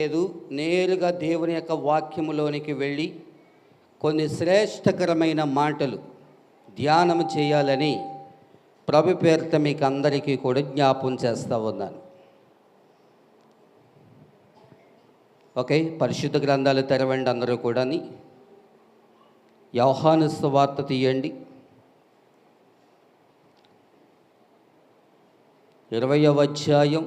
లేదు, నేరుగా దేవుని యొక్క వాక్యములోనికి వెళ్ళి కొన్ని శ్రేష్టకరమైన మాటలు ధ్యానం చేయాలని ప్రభు పేరిట మీకు అందరికీ కూడా జ్ఞాపం చేస్తూ ఉన్నాను. ఓకే, పరిశుద్ధ గ్రంథాలు తెరవండి అందరూ కూడాని. యోహాను సువార్త తీయండి, 20వ అధ్యాయం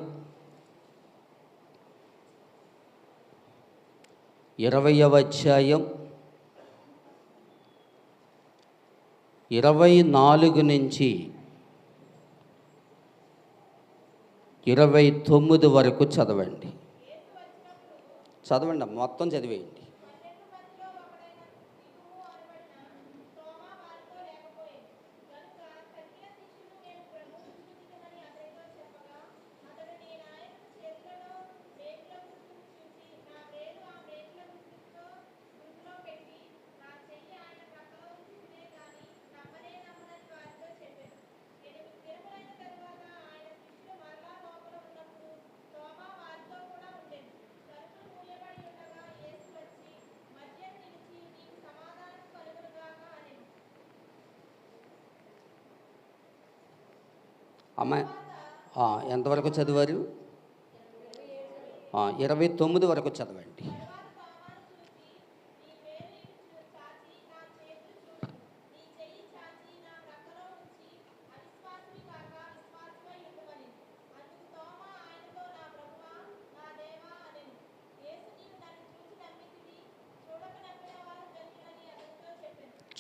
24 నుంచి 29 వరకు చదవండి. మొత్తం చదివేయండి. అమ్మాయి ఎంతవరకు చదివారు? 29 వరకు చదవండి.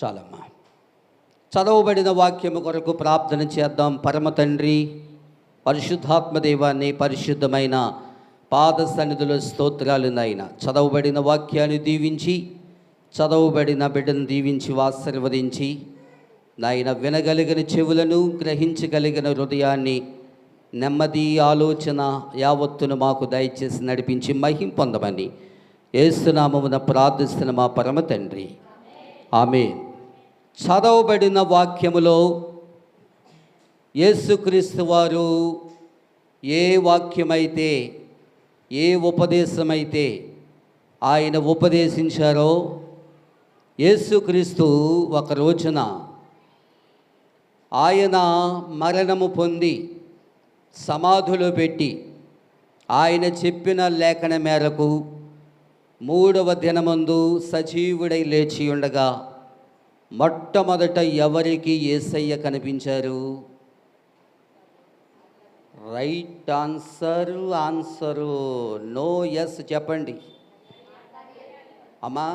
చాలమ్మా. చదవబడిన వాక్యము కొరకు ప్రార్థన చేద్దాం. పరమ తండ్రి, పరిశుద్ధాత్మ దేవాన్ని పరిశుద్ధమైన పాద సన్నిధిలో స్తోత్రాలు నాయన. చదవబడిన వాక్యాన్ని దీవించి, చదవబడిన బిడ్డను దీవించి ఆశీర్వదించి నాయన, వినగలిగిన చెవులను, గ్రహించగలిగిన హృదయాన్ని, నెమ్మది ఆలోచన యావత్తును మాకు దయచేసి నడిపించి మహిం పొందమని యేసునామమున ప్రార్థిస్తున్న మా పరమ తండ్రి, ఆమేన్. చదవబడిన వాక్యములో యేసుక్రీస్తు వారు ఏ వాక్యమైతే, ఏ ఉపదేశమైతే ఆయన ఉపదేశించారో, యేసుక్రీస్తు ఒక రోజున ఆయన మరణము పొంది సమాధిలో పెట్టి ఆయన చెప్పిన లేఖన మేరకు 3వ దినమందు సజీవుడై లేచి ఉండగా మొట్టమొదట ఎవరికి యేసయ్య కనిపించారు? రైట్ ఆన్సరు నో ఎస్ చెప్పండి అమ్మా.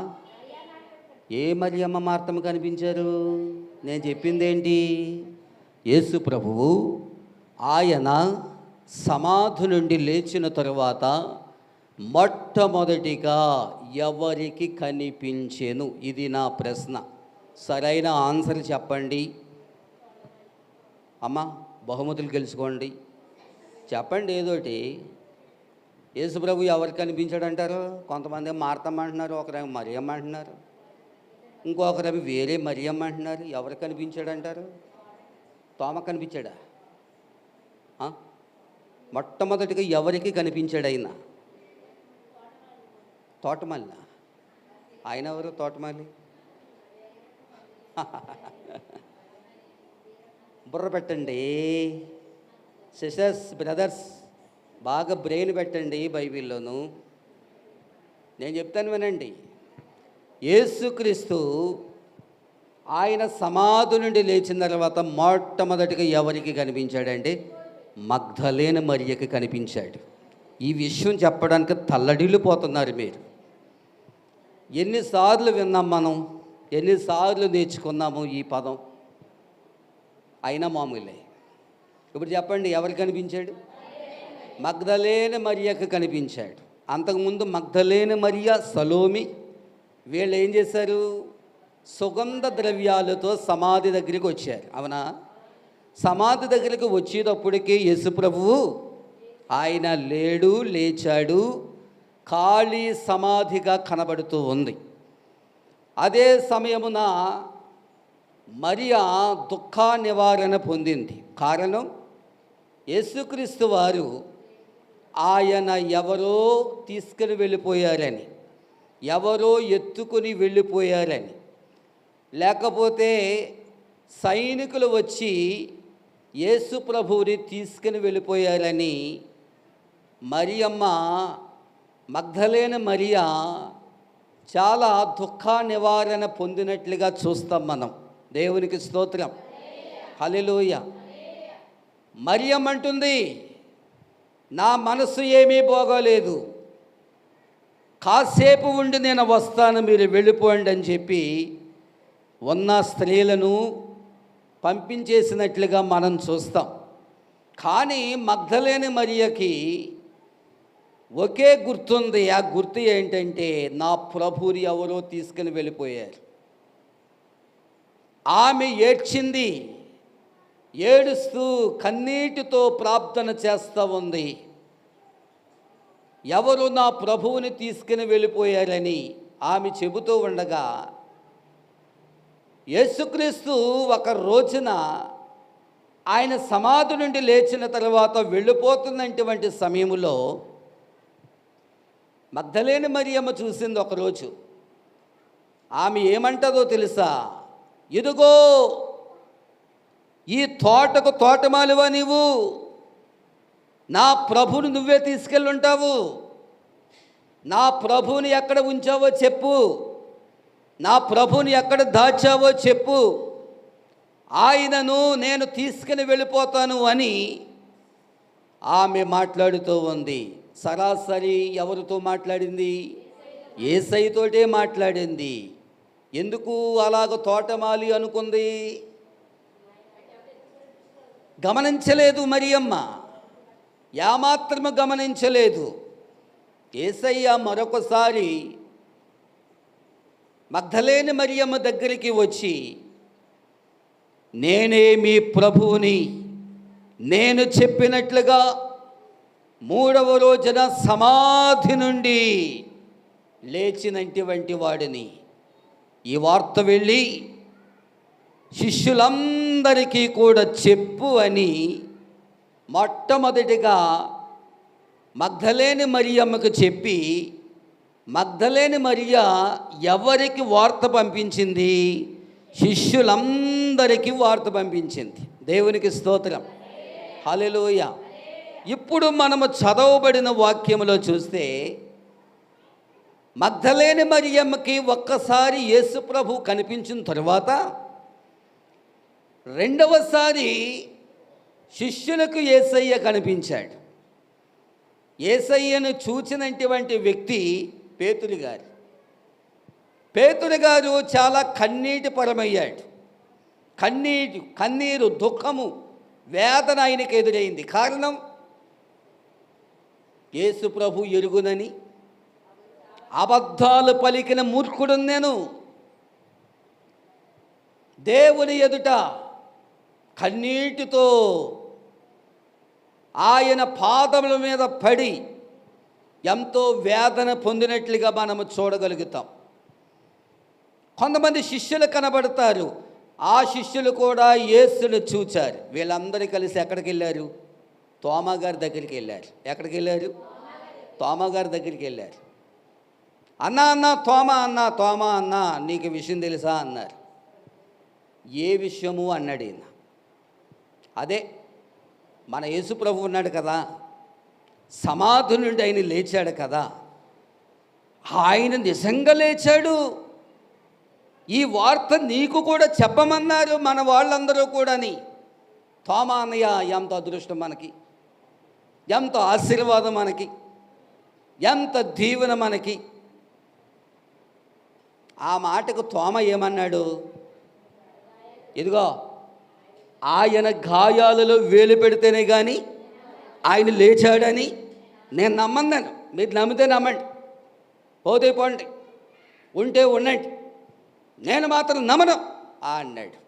ఏ మరియమ్మ మార్తమ్మ కనిపించారు? నేను చెప్పింది ఏంటి? యేసు ప్రభువు ఆయన సమాధి నుండి లేచిన తరువాత మొట్టమొదటిగా ఎవరికి కనిపించెను? ఇది నా ప్రశ్న. సరైన ఆన్సర్ చెప్పండి అమ్మా. బహుమతులు గెలుచుకోండి. చెప్పండి ఏదోటి. యేసుప్రభు ఎవరికి కనిపించాడంటారు? కొంతమంది మార్తమ్మ అంటున్నారు, ఒకరేమో మరియమ్మ అంటున్నారు, ఇంకొకరేమో వేరే మరియమ్మ అంటున్నారు. ఎవరికి కనిపించాడంటారు? తోమ కనిపించాడా? మొట్టమొదటిగా ఎవరికి కనిపించాడు ఆయన? తోటమాలి. ఆయన ఎవరు? తోటమాలి. బుర్ర పెట్టండి సిస్టర్స్, బ్రదర్స్, బాగా బ్రెయిన్ పెట్టండి. బైబిల్లోను నేను చెప్తాను వినండి. యేసుక్రీస్తు ఆయన సమాధి నుండి లేచిన తర్వాత మొట్టమొదటిగా ఎవరికి కనిపించాడంటే మగ్దలేనే మరియకి కనిపించాడు. ఈ విషయం చెప్పడానికి తల్లడిల్లిపోతున్నారు మీరు. ఎన్నిసార్లు విన్నాం మనం, ఎన్నిసార్లు నేర్చుకున్నాము ఈ పదం, అయినా మామూలే. ఇప్పుడు చెప్పండి, ఎవరు కనిపించాడు? మగ్దలేనే మరియకు కనిపించాడు. అంతకుముందు మగ్దలేనే మరియ, సలోమి వీళ్ళు ఏం చేశారు? సుగంధ ద్రవ్యాలతో సమాధి దగ్గరికి వచ్చారు. అవునా? సమాధి దగ్గరికి వచ్చేటప్పటికీ యేసుప్రభువు ఆయన లేడు, లేచాడు, ఖాళీ సమాధిగా కనబడుతూ ఉంది. అదే సమయమున మరియా దుఃఖ నివారణ పొందింది. కారణం, యేసుక్రీస్తు వారు ఆయన ఎవరో తీసుకుని వెళ్ళిపోయారని, ఎవరో ఎత్తుకుని వెళ్ళిపోయారని, లేకపోతే సైనికులు వచ్చి యేసు ప్రభువుని తీసుకుని వెళ్ళిపోయారని మరియమ్మ, మగ్దలేనే మరియా చాలా దుఃఖ నివారణ పొందినట్లుగా చూస్తాం మనం. దేవునికి స్తోత్రం, హల్లెలూయా. మరియమ్మ అంటుంది, నా మనసు ఏమీ బాగోలేదు, కాసేపు ఉండి నేను వస్తాను, మీరు వెళ్ళిపోండి అని చెప్పి ఉన్న స్త్రీలను పంపించేసినట్లుగా మనం చూస్తాం. కానీ మగ్దలేనే మరియకి ఒకే గుర్తుంది. ఆ గుర్తు ఏంటంటే, నా ప్రభువుని ఎవరో తీసుకుని వెళ్ళిపోయారు. ఆమె ఏడ్చింది, ఏడుస్తూ కన్నీటితో ప్రార్థన చేస్తూ ఉంది. ఎవరు నా ప్రభువుని తీసుకుని వెళ్ళిపోయారని ఆమె చెబుతూ ఉండగా, యేసుక్రీస్తు ఒక రోజున ఆయన సమాధి నుండి లేచిన తర్వాత వెళ్ళిపోతున్నటువంటి సమయంలో మగ్దలేనే మరియమ్మ చూసింది ఒకరోజు. ఆమె ఏమంటదో తెలుసా? ఇదిగో ఈ తోటకు తోటమాలివా నీవు? నా ప్రభువుని నువ్వే తీసుకెళ్ళి ఉంటావు. నా ప్రభువుని ఎక్కడ ఉంచావో చెప్పు, నా ప్రభువుని ఎక్కడ దాచావో చెప్పు, ఆయనను నేను తీసుకుని వెళ్ళిపోతాను అని ఆమె మాట్లాడుతూ ఉంది. సరాసరి ఎవరితో మాట్లాడింది? యేసయ్యతోటే మాట్లాడింది. ఎందుకు అలాగ తోటమాలి అనుకుంది? గమనించలేదు మరియమ్మ, ఏమాత్రము గమనించలేదు. యేసయ్య మరొకసారి మగ్దలేనే మరియమ్మ దగ్గరికి వచ్చి, నేనే మీ ప్రభువుని, నేను చెప్పినట్లుగా 3వ రోజున సమాధి నుండి లేచినటువంటి వాడిని, ఈ వార్త వెళ్ళి శిష్యులందరికీ కూడా చెప్పు అని మొట్టమొదటిగా మగ్దలేనే మరియమ్మకు చెప్పి, మగ్దలేనే మరియా ఎవరికి వార్త పంపించింది? శిష్యులందరికీ వార్త పంపించింది. దేవునికి స్తోత్రం, హల్లెలూయా. ఇప్పుడు మనము చదవబడిన వాక్యములో చూస్తే, మగ్దలేనే మరియమ్మకి ఒక్కసారి యేసు ప్రభు కనిపించిన తరువాత రెండవసారి శిష్యులకు యేసయ్య కనిపించాడు. యేసయ్యను చూచినటువంటి వ్యక్తి పేతురు గారు చాలా కన్నీటి పరమయ్యాడు. కన్నీరు, దుఃఖము, వేదన ఆయనకు ఎదురైంది. కారణం, యేసు ప్రభు ఎరుగునని అబద్ధాలు పలికిన మూర్ఖుడు నేను. దేవుని ఎదుట కన్నీటితో ఆయన పాదముల మీద పడి ఎంతో వేదన పొందినట్లుగా మనము చూడగలుగుతాం. కొంతమంది శిష్యులు కనబడతారు. ఆ శిష్యులు కూడా యేసును చూచారు. వీళ్ళందరూ కలిసి ఎక్కడికి వెళ్ళారు? తోమా గారి దగ్గరికి వెళ్ళారు. ఎక్కడికి వెళ్ళారు? తోమా గారి దగ్గరికి వెళ్ళారు. అన్నా తోమా అన్నా నీకు విషయం తెలుసా అన్నారు. ఏ విషయము అన్నాడు ఈయన. అదే మన యేసు ప్రభు ఉన్నాడు కదా, సమాధి నుండి ఆయన లేచాడు కదా, ఆయన నిజంగా లేచాడు. ఈ వార్త నీకు కూడా చెప్పమన్నారు మన వాళ్ళందరూ కూడాని. తోమా అన్నయ్య, ఎంత అదృష్టం మనకి, ఎంత ఆశీర్వాదం మనకి, ఎంత దీవెన మనకి. ఆ మాటకు తోమా ఏమన్నాడు? ఇదిగో ఆయన గాయాలలో వేలు పెడితేనే కానీ ఆయన లేచాడని నేను నమ్మన్నాను. మీరు నమ్మితే నమ్మండి, పోతే పోండి, ఉంటే ఉండండి, నేను మాత్రం నమ్మను అన్నాడు.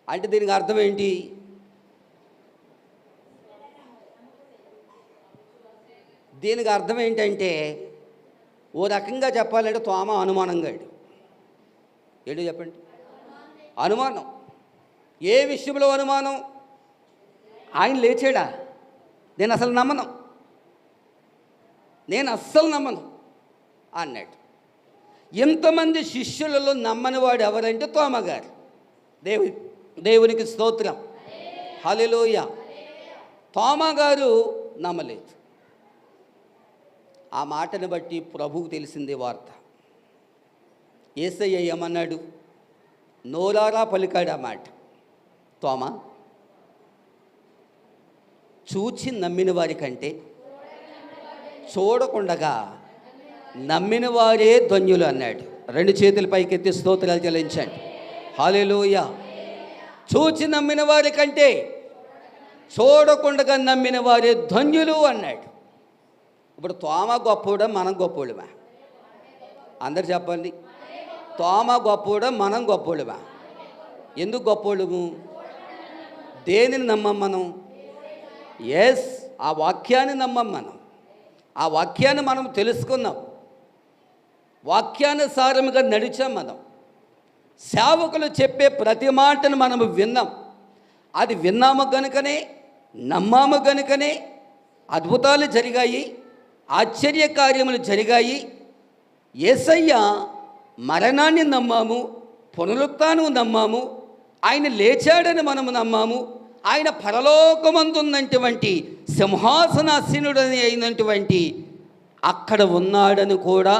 అంటే దీనికి అర్థం ఏంటి? దీనికి అర్థం ఏంటంటే, ఓ రకంగా చెప్పాలంటే తోమా అనుమానంగాడు. ఏంటో చెప్పండి. అనుమానం. ఏ విషయంలో అనుమానం? ఆయన లేచాడా? నేను అసలు నమ్మను, నేను అస్సలు నమ్మను అన్నాడు. ఎంతమంది శిష్యులలో నమ్మని వాడు ఎవరంటే తోమ గారు. దేవునికి స్తోత్రం, హల్లెలూయా. తోమ గారు నమ్మలేదు. ఆ మాటను బట్టి ప్రభువుకు తెలిసిందే వార్త. యేసయ్య ఏమన్నాడు? నోరారా పలికాడు ఆ మాట. తోమ, చూచి నమ్మిన వారి కంటే చూడకుండగా నమ్మిన వారే ధన్యులు అన్నాడు. రెండు చేతుల పైకెత్తి స్తోత్రాలు చెల్లించండి. హల్లెలూయా. చూచి నమ్మిన వారి కంటే చూడకుండగా నమ్మిన వారే ధన్యులు అన్నాడు. ఇప్పుడు తోమ గొప్పోడా మనం గొప్పోళ్ళమా? అందరు చెప్పండి. తోమ గొప్పోడా మనం గొప్పోళ్ళమా? ఎందుకు గొప్పోళ్ళము? దేనిని నమ్మం మనం? ఎస్, ఆ వాక్యాన్ని నమ్మం మనం. ఆ వాక్యాన్ని మనం తెలుసుకున్నాం, వాక్యానుసారముగా నడిచాం మనం. సేవకులు చెప్పే ప్రతి మాటను మనము విన్నాం. అది విన్నాము గనుకనే, నమ్మాము గనుకనే అద్భుతాలు జరిగాయి, ఆశ్చర్య కార్యములు జరిగాయి. యేసయ్య మరణాన్ని నమ్మాము, పునరుత్థానం నమ్మాము, ఆయన లేచాడని మనము నమ్మాము, ఆయన పరలోకమందున్నటువంటి సింహాసనాసీనుడని అయినటువంటి అక్కడ ఉన్నాడని కూడా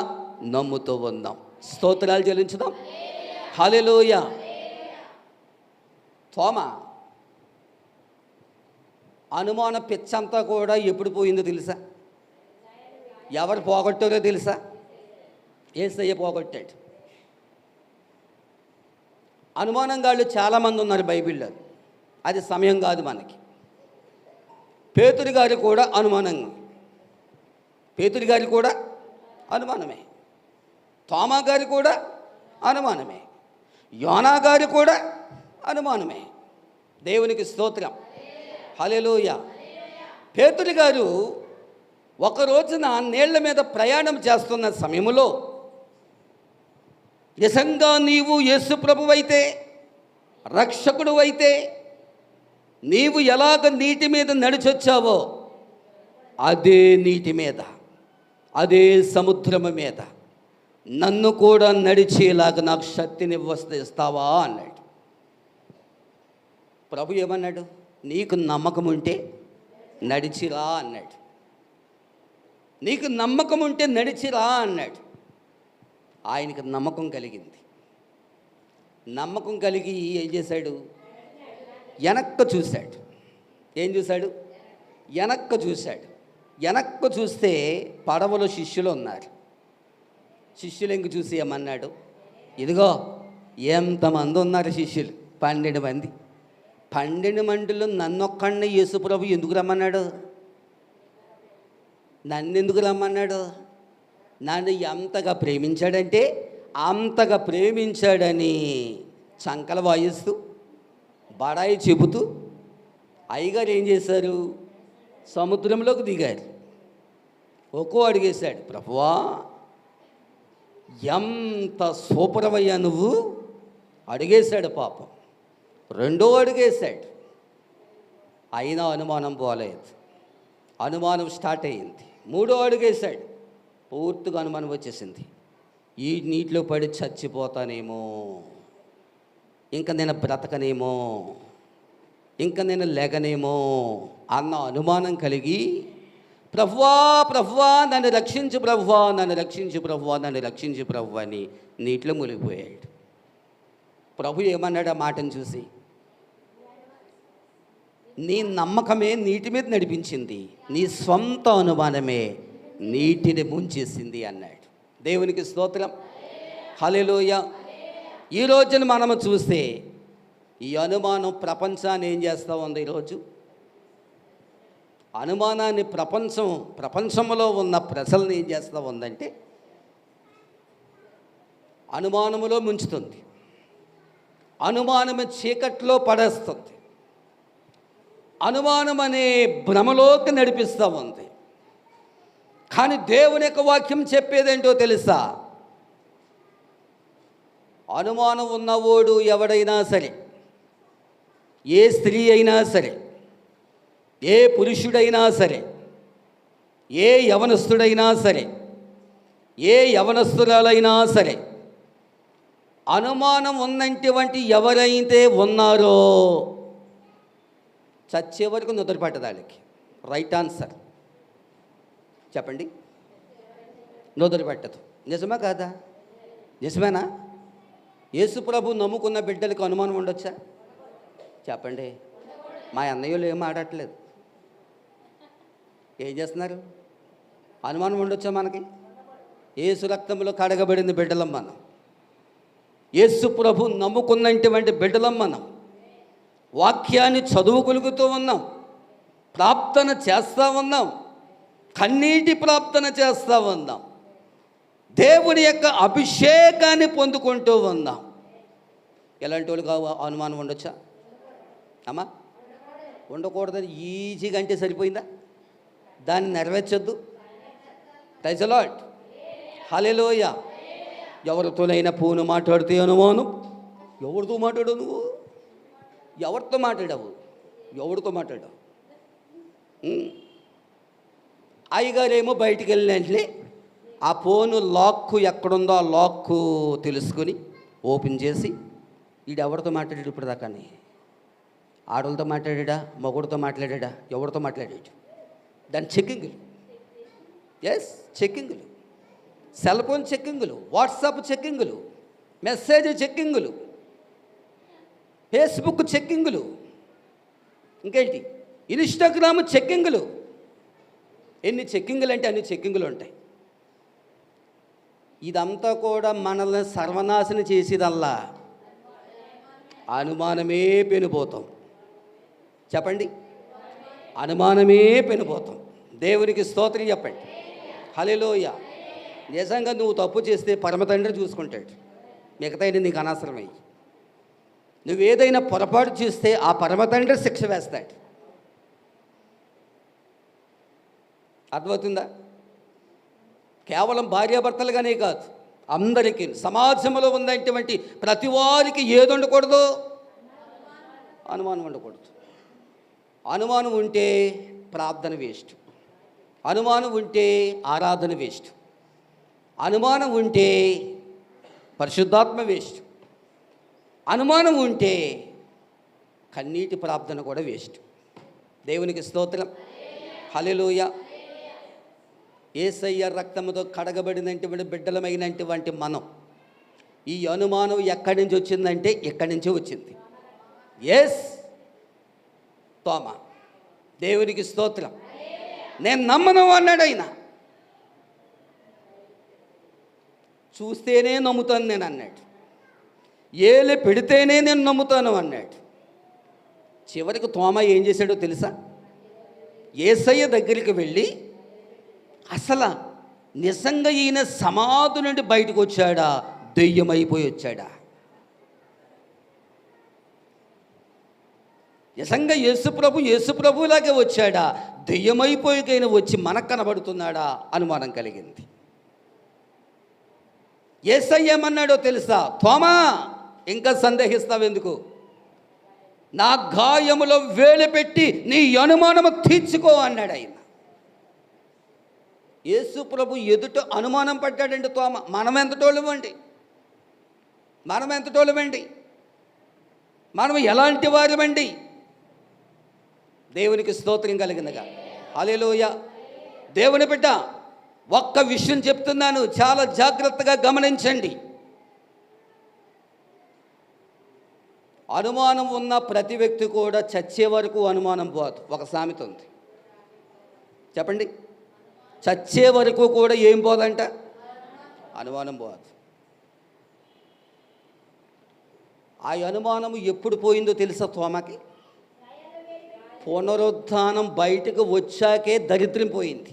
నమ్ముతూ ఉన్నాం. స్తోత్రాలు చెల్లించుదాం. హల్లెలూయా. తోమ అనుమాన పిచ్చంతా కూడా ఎప్పుడు పోయిందో తెలుసా? ఎవరు పోగొట్టారో తెలుసా? యేసయ్య పోగొట్టాడు. అనుమానంగాళ్ళు చాలామంది ఉన్నారు బైబిల్లో. అది సమయం కాదు మనకి. పేతురు గారు కూడా అనుమానంగా, పేతురు గారు కూడా అనుమానమే, తోమా గారు కూడా అనుమానమే, యోనా గారు కూడా అనుమానమే. దేవునికి స్తోత్రం, హల్లెలూయా. పేతురు గారు ఒక రోజున నీళ్ల మీద ప్రయాణం చేస్తున్న సమయంలో, నిజంగా నీవు యేసు ప్రభువైతే, రక్షకుడు అయితే, నీవు ఎలాగ నీటి మీద నడిచొచ్చావో అదే నీటి మీద, అదే సముద్రము మీద నన్ను కూడా నడిచేలాగా నాకు శక్తిని ఇస్తావా అన్నాడు. ప్రభు ఏమన్నాడు? నీకు నమ్మకం ఉంటే నడిచిరా అన్నాడు. నీకు నమ్మకం ఉంటే నడిచిరా అన్నాడు. ఆయనకు నమ్మకం కలిగింది. నమ్మకం కలిగి ఏం చేశాడు? వెనక్కు చూశాడు. ఏం చూశాడు? వెనక్కు చూశాడు. వెనక్కు చూస్తే పడవలో శిష్యులు ఉన్నారు. శిష్యులు ఇంక చూసి ఏమన్నాడు? ఇదిగో ఎంతమంది ఉన్నారు శిష్యులు? 12 మంది. 12 మందిలో నన్నొక్కడిని యేసుప్రభు ఎందుకు రమ్మన్నాడు? నన్ను ఎందుకు రమ్మన్నాడు? నన్ను ఎంతగా ప్రేమించాడంటే అంతగా ప్రేమించాడని చంకల వాయిస్తూ, బడాయి చెబుతూ అయ్యగారు ఏం చేశారు? సముద్రంలోకి దిగారు. ఒక్కో అడిగేశాడు, ప్రభువా ఎంత సూపరవయ్యా నువ్వు అడిగేశాడు. పాపం రెండో అడిగేశాడు. అయినా అనుమానం పోలేదు. అనుమానం స్టార్ట్ అయ్యింది. మూడో అడిగేశాడు. పూర్తిగా అనుమానం వచ్చేసింది. ఈ నీటిలో పడి చచ్చిపోతానేమో, ఇంకా నేను బ్రతకనేమో, ఇంకా నేను లేగనేమో అన్న అనుమానం కలిగి, ప్రభువా ప్రభువా నన్ను రక్షించు ప్రభువా, నన్ను రక్షించు ప్రభువా, నన్ను రక్షించు ప్రభు అని నీటిలో మునిగిపోయాడు. ప్రభు ఏమన్నాడు ఆ మాటను చూసి? నీ నమ్మకమే నీటి మీద నడిపించింది, నీ స్వంత అనుమానమే నీటిని ముంచేసింది అన్నాడు. దేవునికి స్తోత్రం, హల్లెలూయా. ఈ రోజున మనము చూస్తే ఈ అనుమానం ప్రపంచాన్ని ఏం చేస్తూ ఉంది? ఈరోజు అనుమానాన్ని ప్రపంచంలో ఉన్న ప్రజల్ని ఏం చేస్తూ ఉందంటే అనుమానములో ముంచుతుంది, అనుమానము చీకట్లో పడేస్తుంది, అనుమానం అనే భ్రమలోకి నడిపిస్తూ ఉంది. కానీ దేవుని యొక్క వాక్యం చెప్పేదేంటో తెలుసా? అనుమానం ఉన్నవాడు ఎవడైనా సరే, ఏ స్త్రీ అయినా సరే, ఏ పురుషుడైనా సరే, ఏ యవనస్తుడైనా సరే, ఏ యవనస్తురాలైనా సరే, అనుమానం ఉన్నటువంటి ఎవరైతే ఉన్నారో చచ్చే వరకు నిద్రపట్టదు వాళ్ళకి. రైట్ ఆన్సర్ చెప్పండి. నిద్రపట్టదు. నిజమా కాదా? నిజమేనా? యేసు ప్రభు నమ్ముకున్న బిడ్డలకు అనుమానం ఉండొచ్చా? చెప్పండి. మా అన్నయ్యలు ఏం ఆడట్లేదు. ఏం చేస్తున్నారు? అనుమానం ఉండొచ్చా మనకి? యేసు రక్తంలో కడగబడింది బిడ్డలం మనం. యేసు ప్రభు నమ్ముకున్నటువంటి బిడ్డలం మనం. వాక్యాన్ని చదువుకొలుగుతూ ఉన్నాం, ప్రార్థన చేస్తూ ఉన్నాం, కన్నీటి ప్రార్థన చేస్తూ ఉన్నాం, దేవుని యొక్క అభిషేకాన్ని పొందుకుంటూ ఉన్నాం. ఎలాంటి వాళ్ళకి అనుమానం ఉండొచ్చా అమ్మా? ఉండకూడదని ఈజీగా అంటే సరిపోయిందా? దాన్ని నెరవేర్చొద్దు. Praise the lord. హల్లెలూయా. ఎవరితోనైనా ఫోను మాట్లాడితే అనుమానం. ఎవరితో మాట్లాడావు నువ్వు? ఎవరితో మాట్లాడావు? అయ్యగారేమో బయటికి వెళ్ళిన వెంటనే ఆ ఫోను లాక్కు ఎక్కడుందో ఆ లాక్కు తెలుసుకొని ఓపెన్ చేసి వీడు ఎవరితో మాట్లాడాడు ఇప్పుడు దాకా? ఆడవాళ్ళతో మాట్లాడా, మగుడితో మాట్లాడా, ఎవరితో మాట్లాడాడు? దాని చెక్కింగులు. ఎస్, చెక్కింగులు. సెల్ ఫోన్ చెక్కింగులు, వాట్సాప్ చెక్కింగులు, మెసేజ్ చెక్కింగులు, ఫేస్బుక్ చెక్కింగులు, ఇంకేంటి ఇన్స్టాగ్రామ్ చెక్కింగులు. ఎన్ని చెక్కింగులు అంటే అన్ని చెక్కింగులు ఉంటాయి. ఇదంతా కూడా మనల్ని సర్వనాశనం చేసేదల్లా అనుమానమే పెనుపోతాం. చెప్పండి, అనుమానమే పెనుపోతాం. దేవునికి స్తోత్రం చెప్పండి. హల్లెలూయా. నిజంగా నువ్వు తప్పు చేస్తే పరమ తండ్రి చూసుకుంటాడు. మిగతాయి నీకు అనవసరమై. నువ్వేదైనా పొరపాటు చేస్తే ఆ పరమ తండ్రి శిక్ష వేస్తాడు. అర్థమవుతుందా? కేవలం భార్యాభర్తలుగానే కాదు, అందరికీ, సమాజంలో ఉన్నటువంటి ప్రతి వారికి ఏది ఉండకూడదు? అనుమానం ఉండకూడదు. అనుమానం ఉంటే ప్రార్థన వేస్ట్, అనుమానం ఉంటే ఆరాధన వేస్ట్, అనుమానం ఉంటే పరిశుద్ధాత్మ వేస్ట్, అనుమానం ఉంటే కన్నీటి ప్రార్థన కూడా వేస్ట్. దేవునికి స్తోత్రం. హల్లెలూయా. యేసయ్య రక్తముతో కడగబడినటువంటి బిడ్డలమైనటువంటి మనం ఈ అనుమానం ఎక్కడి నుంచి వచ్చిందంటే ఇక్కడి నుంచే వచ్చింది. ఎస్, తోమా. దేవునికి స్తోత్రం. నేను నమ్మను అన్నాడు ఆయన. చూస్తేనే నమ్ముతాను నేను అన్నాడు. ఏలు పెడితేనే నేను నమ్ముతాను అన్నాడు. చివరికి తోమా ఏం చేశాడో తెలుసా? యేసయ్య దగ్గరికి వెళ్ళి అసలు నిజంగా ఈయన సమాధి నుండి బయటకు వచ్చాడా, దెయ్యమైపోయి వచ్చాడా? నిజంగా యేసుప్రభులాగే వచ్చాడా, దెయ్యమైపోయికైనా వచ్చి మనకు కనబడుతున్నాడా? అనుమానం కలిగింది. యేసయ్య ఏమన్నాడో తెలుసా? తోమా, ఇంకా సందేహిస్తావెందుకు? నా గాయములో వేలు పెట్టి నీ అనుమానము తీర్చుకో అన్నాడు ఆయన. యేసు ప్రభు ఎదుట అనుమానం పడ్డాడండి తోమ. మనం ఎంతటోళ్ళమండి? మనం ఎలాంటి వారమండి? దేవునికి స్తోత్రం కలిగినగా. హల్లెలూయా. దేవుని బిడ్డ, ఒక్క విషయం చెప్తున్నాను, చాలా జాగ్రత్తగా గమనించండి. అనుమానం ఉన్న ప్రతి వ్యక్తి కూడా చచ్చే వరకు అనుమానం పోదు. ఒక సామెత ఉంది, చెప్పండి. చచ్చే వరకు కూడా ఏం పోదంట? అనుమానం పోదు. ఆ అనుమానం ఎప్పుడు పోయిందో తెలుసా తోమకి? పునరుద్ధానం బయటకు వచ్చాకే దరిద్రం పోయింది.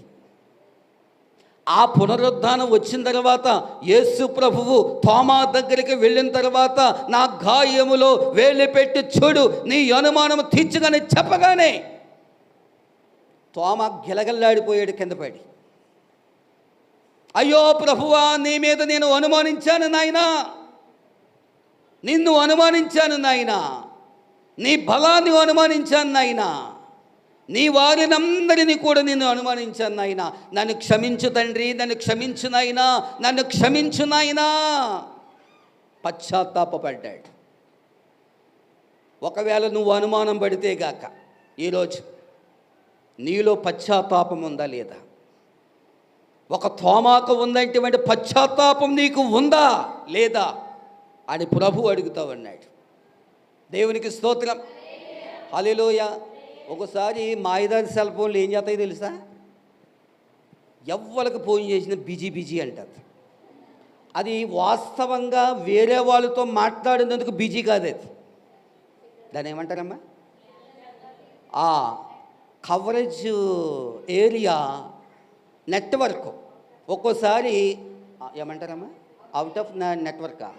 ఆ పునరుద్ధానం వచ్చిన తర్వాత యేసు ప్రభువు తోమా దగ్గరికి వెళ్ళిన తర్వాత నా గాయములో వేలు పెట్టి చూడు, నీ అనుమానం తీర్చుగానే చెప్పగానే తోమా గిలగల్లాడిపోయాడు కింద పడి. అయ్యో ప్రభువా, నీ మీద నేను అనుమానించాను నాయనా, నిన్ను అనుమానించాను నాయనా, నీ బలాన్ని అనుమానించాను నాయనా, నీ వారినందరినీ కూడా నేను అనుమానించాను నాయనా. నన్ను క్షమించు తండ్రి, నన్ను క్షమించు నాయనా, నన్ను క్షమించు నాయనా. పశ్చాత్తాపడ్డాడు. ఒకవేళ నువ్వు అనుమానం పడితే గాక ఈరోజు నీలో పశ్చాత్తాపం ఉందా లేదా? ఒక తోమాకు ఉందంటే పశ్చాత్తాపం నీకు ఉందా లేదా అని ప్రభు అడుగుతూ ఉన్నాడు. దేవునికి స్తోత్రం. హల్లెలూయా. ఒకసారి మాయిదారి సెల్ ఫోన్లు ఏం చేస్తాయో తెలుసా? ఎవ్వరికి ఫోన్ చేసిన బిజీ బిజీ అంటుంది. అది వాస్తవంగా వేరే వాళ్ళతో మాట్లాడినందుకు బిజీ కాదు. అది దాన్ని ఏమంటారమ్మా? Coverage area network. ఒక్కోసారి ఏమంటారమ్మా? అవుట్ ఆఫ్ నెట్వర్కా?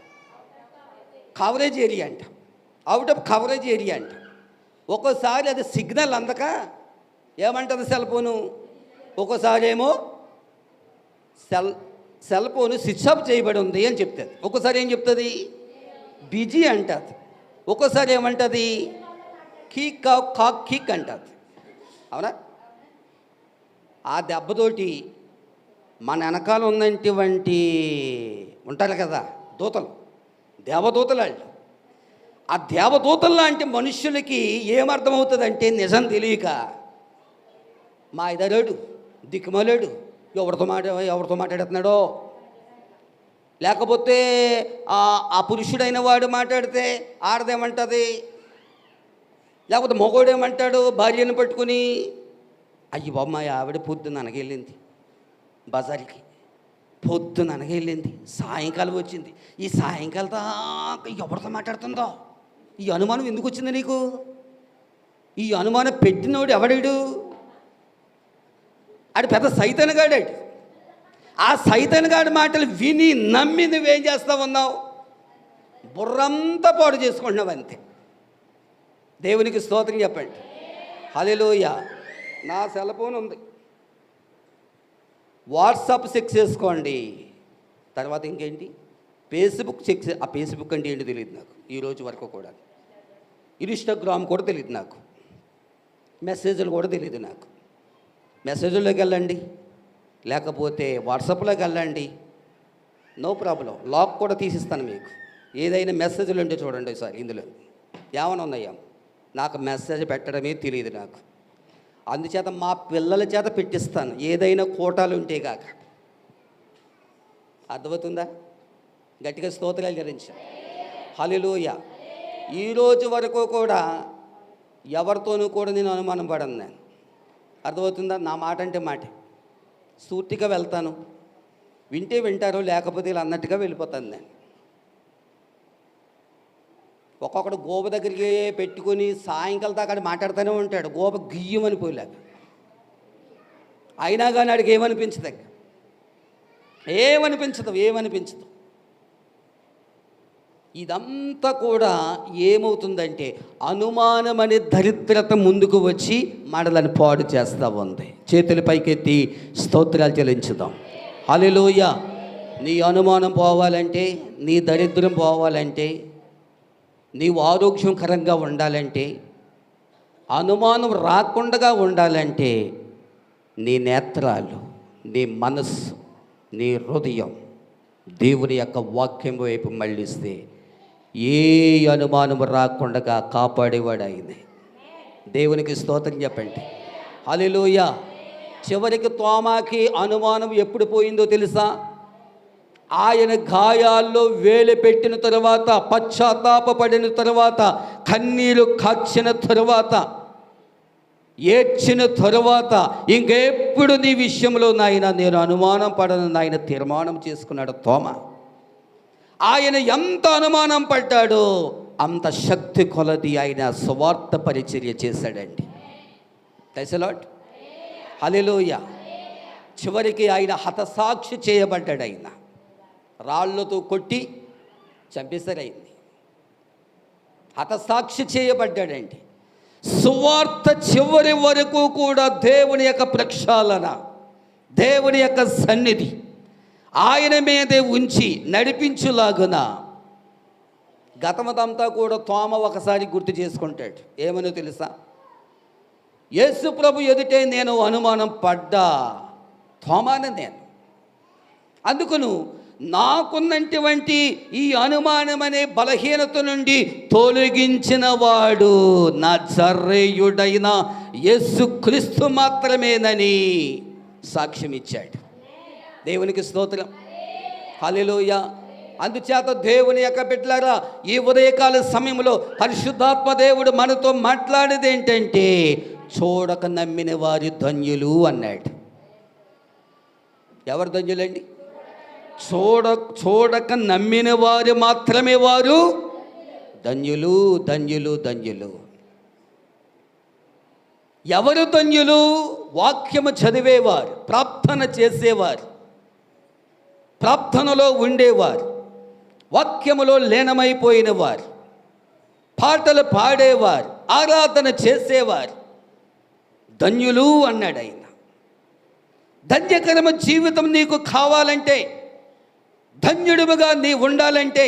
కవరేజ్ ఏరియా అంట. అవుట్ ఆఫ్ కవరేజ్ ఏరియా అంట. ఒక్కోసారి అది సిగ్నల్ అందక ఏమంటుంది సెల్ ఫోను? ఒక్కోసారి ఏమో సెల్ ఫోను స్విచ్ ఆఫ్ చేయబడి ఉంది అని చెప్తుంది. ఒక్కోసారి ఏం చెప్తుంది? బిజీ అంటుంది. ఒక్కోసారి ఏమంటుంది? కీక్ కాక్ కీక్ అంటుంది. అవునా? ఆ దెబ్బతోటి మన వెనకాల ఉన్నటువంటి ఉంటారు కదా దూతలు, దేవదూతలు. వాళ్ళు ఆ దేవదూతలు లాంటి మనుషులకి ఏమర్థమవుతుందంటే నిజం తెలియక మా ఇదలేడు, దిక్కుమలేడు, ఎవరితో మాట్లాడుతున్నాడో, లేకపోతే ఆ పురుషుడైన వాడు మాట్లాడితే ఆడదేమంటుంది, లేకపోతే మగోడేమంటాడు భార్యను పట్టుకుని, అయ్యి బాబు మా ఆవిడ పొద్దున్న అనగెళ్ళింది బజార్కి, పొద్దున్న అనగెళ్ళింది, సాయంకాలం వచ్చింది, ఈ సాయంకాలం దాకా ఎవరితో మాట్లాడుతుందో. ఈ అనుమానం ఎందుకు వచ్చింది నీకు? ఈ అనుమానం పెట్టినోడు ఎవడాడు? ఆడు పెద్ద సైతానుగాడాడు. ఆ సైతానుగాడి మాటలు విని నమ్మి నువ్వేం చేస్తా ఉన్నావు? బుర్రంతా పాడు చేసుకుంటున్నావు అంతే. దేవునికి స్తోత్రం చెప్పండి. హల్లెలూయా. నా సెల్ ఫోన్ ఉంది, వాట్సాప్ చెక్ చేసుకోండి. తర్వాత ఇంకేంటి? Facebook check. ఆ ఫేస్బుక్ అంటే ఏంటి తెలియదు నాకు ఈ రోజు వరకు కూడా. ఇన్స్టాగ్రామ్ కూడా తెలియదు నాకు. మెసేజ్లు కూడా తెలియదు నాకు. మెసేజ్లోకి వెళ్ళండి, లేకపోతే వాట్సాప్లోకి వెళ్ళండి, నో ప్రాబ్లం. లాక్ కూడా తీసిస్తాను మీకు. ఏదైనా మెసేజ్లు ఉంటే చూడండి సార్. ఇందులో ఏమైనా ఉన్నాయా? నాకు మెసేజ్ పెట్టడమే తెలియదు నాకు. అందుచేత మా పిల్లల చేత పెట్టిస్తాను ఏదైనా కోటాలు ఉంటే కాక. అర్థమవుతుందా? గట్టిగా స్తోత్రాలు చెల్లించాను. హల్లెలూయా. ఈరోజు వరకు కూడా ఎవరితోనూ కూడా నేను అనుమానం పడను. నేను అర్థమవుతుందా? నా మాట అంటే మాట, సూటిగా వెళ్తాను. వింటే వింటారు, లేకపోతే ఇలా అన్నట్టుగా వెళ్ళిపోతాను నేను. ఒక్కొక్కడు గోప దగ్గరికి పెట్టుకుని సాయంకాలం దాకా మాట్లాడుతూనే ఉంటాడు. గోప గియ్యమని పోలేక, అయినా కానీ ఆడికి ఏమనిపించదు, ఏమనిపించదు. ఇదంతా కూడా ఏమవుతుందంటే అనుమానం అనే దరిద్రత ముందుకు వచ్చి మనలను పాడు చేస్తూ ఉంది. చేతుల పైకెత్తి స్తోత్రాలు చెల్లించుదాం. హల్లెలూయా. నీ అనుమానం పోవాలంటే, నీ దరిద్రం పోవాలంటే, నీవు ఆరోగ్యకరంగా ఉండాలంటే, అనుమానం రాకుండా ఉండాలంటే నీ నేత్రాలు, నీ మనస్సు, నీ హృదయం దేవుని యొక్క వాక్యం వైపు మళ్ళిస్తే ఏ అనుమానం రాకుండా కాపాడేవాడు ఆయనే. దేవునికి స్తోత్రం చెప్పండి. హల్లెలూయా. చివరికి తోమాకి అనుమానం ఎప్పుడు పోయిందో తెలుసా? ఆయన గాయాల్లో వేలు పెట్టిన తరువాత, పశ్చాత్తాపడిన తరువాత, కన్నీరు కార్చిన తరువాత, ఏడ్చిన తరువాత, ఇంకెప్పుడు నీ విషయంలో నాయన నేను అనుమానం పడను నాయన తీర్మానం చేసుకున్నాడు తోమ. ఆయన ఎంత అనుమానం పడ్డాడో అంత శక్తి కొలది ఆయన సువార్త పరిచర్య చేశాడండి. Praise the lord. హల్లెలూయా. చివరికి ఆయన హతసాక్షి చేయబడ్డాడు. ఆయన రాళ్లతో కొట్టి చంపేశారు. ఆయన్ని హతసాక్షి చేయబడ్డాడండి. సువార్త చివరి వరకు కూడా దేవుని యొక్క ప్రక్షాళన, దేవుని యొక్క సన్నిధి ఆయన మీదే ఉంచి నడిపించులాగున గతమదంతా కూడా తోమ ఒకసారి గుర్తు చేసుకుంటాడు. ఏమనో తెలుసా? యేసు ప్రభు ఎదుటే నేను అనుమానం పడ్డా, తోమాను నేను. అందుకును నాకున్నటువంటి ఈ అనుమానం అనే బలహీనత నుండి తొలగించిన వాడు నజరేయుడైన యేసుక్రీస్తు మాత్రమేనని సాక్ష్యం ఇచ్చాడు. దేవునికి స్తోత్రం, హల్లెలూయా. అందుచేత దేవుని యొక్క బిడ్డలారా, ఈ ఉదయకాల సమయంలో పరిశుద్ధాత్మ దేవుడు మనతో మాట్లాడేది ఏంటంటే, చూడక నమ్మిన వారి ధన్యులు అన్నాడు. ఎవరు ధన్యులండి? చూడక నమ్మిన వారు మాత్రమే వారు ధన్యులు, ధన్యులు, ధన్యులు. ఎవరు ధన్యులు? వాక్యము చదివేవారు, ప్రార్థన చేసేవారు, ప్రార్థనలో ఉండేవారు, వాక్యములో లీనమైపోయిన వారు, పాటలు పాడేవారు, ఆరాధన చేసేవారు ధన్యులు అన్నాడు ఆయన. ధన్యకరమ జీవితం నీకు కావాలంటే, ధన్యుడిగా నీ ఉండాలంటే,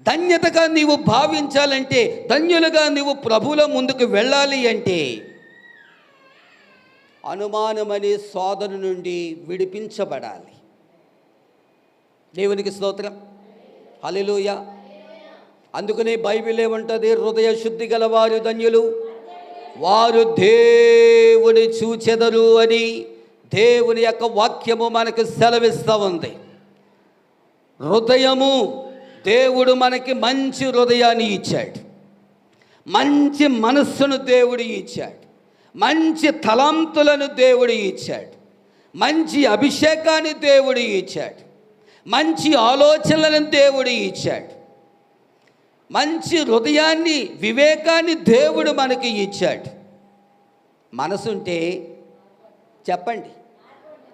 ధన్యతగా నీవు భావించాలంటే, ధన్యులుగా నీవు ప్రభువుల ముందుకు వెళ్ళాలి అంటే, అనుమానమనే శోధన నుండి విడిపించబడాలి. దేవునికి స్తోత్రం, హల్లెలూయా. అందుకనే బైబిల్ ఏమంటుంది? హృదయ శుద్ధి గల వారు ధన్యులు, వారు దేవుని చూచెదరు అని దేవుని యొక్క వాక్యము మనకు సెలవిస్తూ ఉంది. హృదయము, దేవుడు మనకి మంచి హృదయాన్ని ఇచ్చాడు, మంచి మనస్సును దేవుడు ఇచ్చాడు, మంచి తలంతులను దేవుడు ఇచ్చాడు, మంచి అభిషేకాన్ని దేవుడు ఇచ్చాడు, మంచి ఆలోచనలను దేవుడు ఇచ్చాడు, మంచి హృదయాన్ని, వివేకాన్ని దేవుడు మనకి ఇచ్చాడు. మనసుంటే చెప్పండి,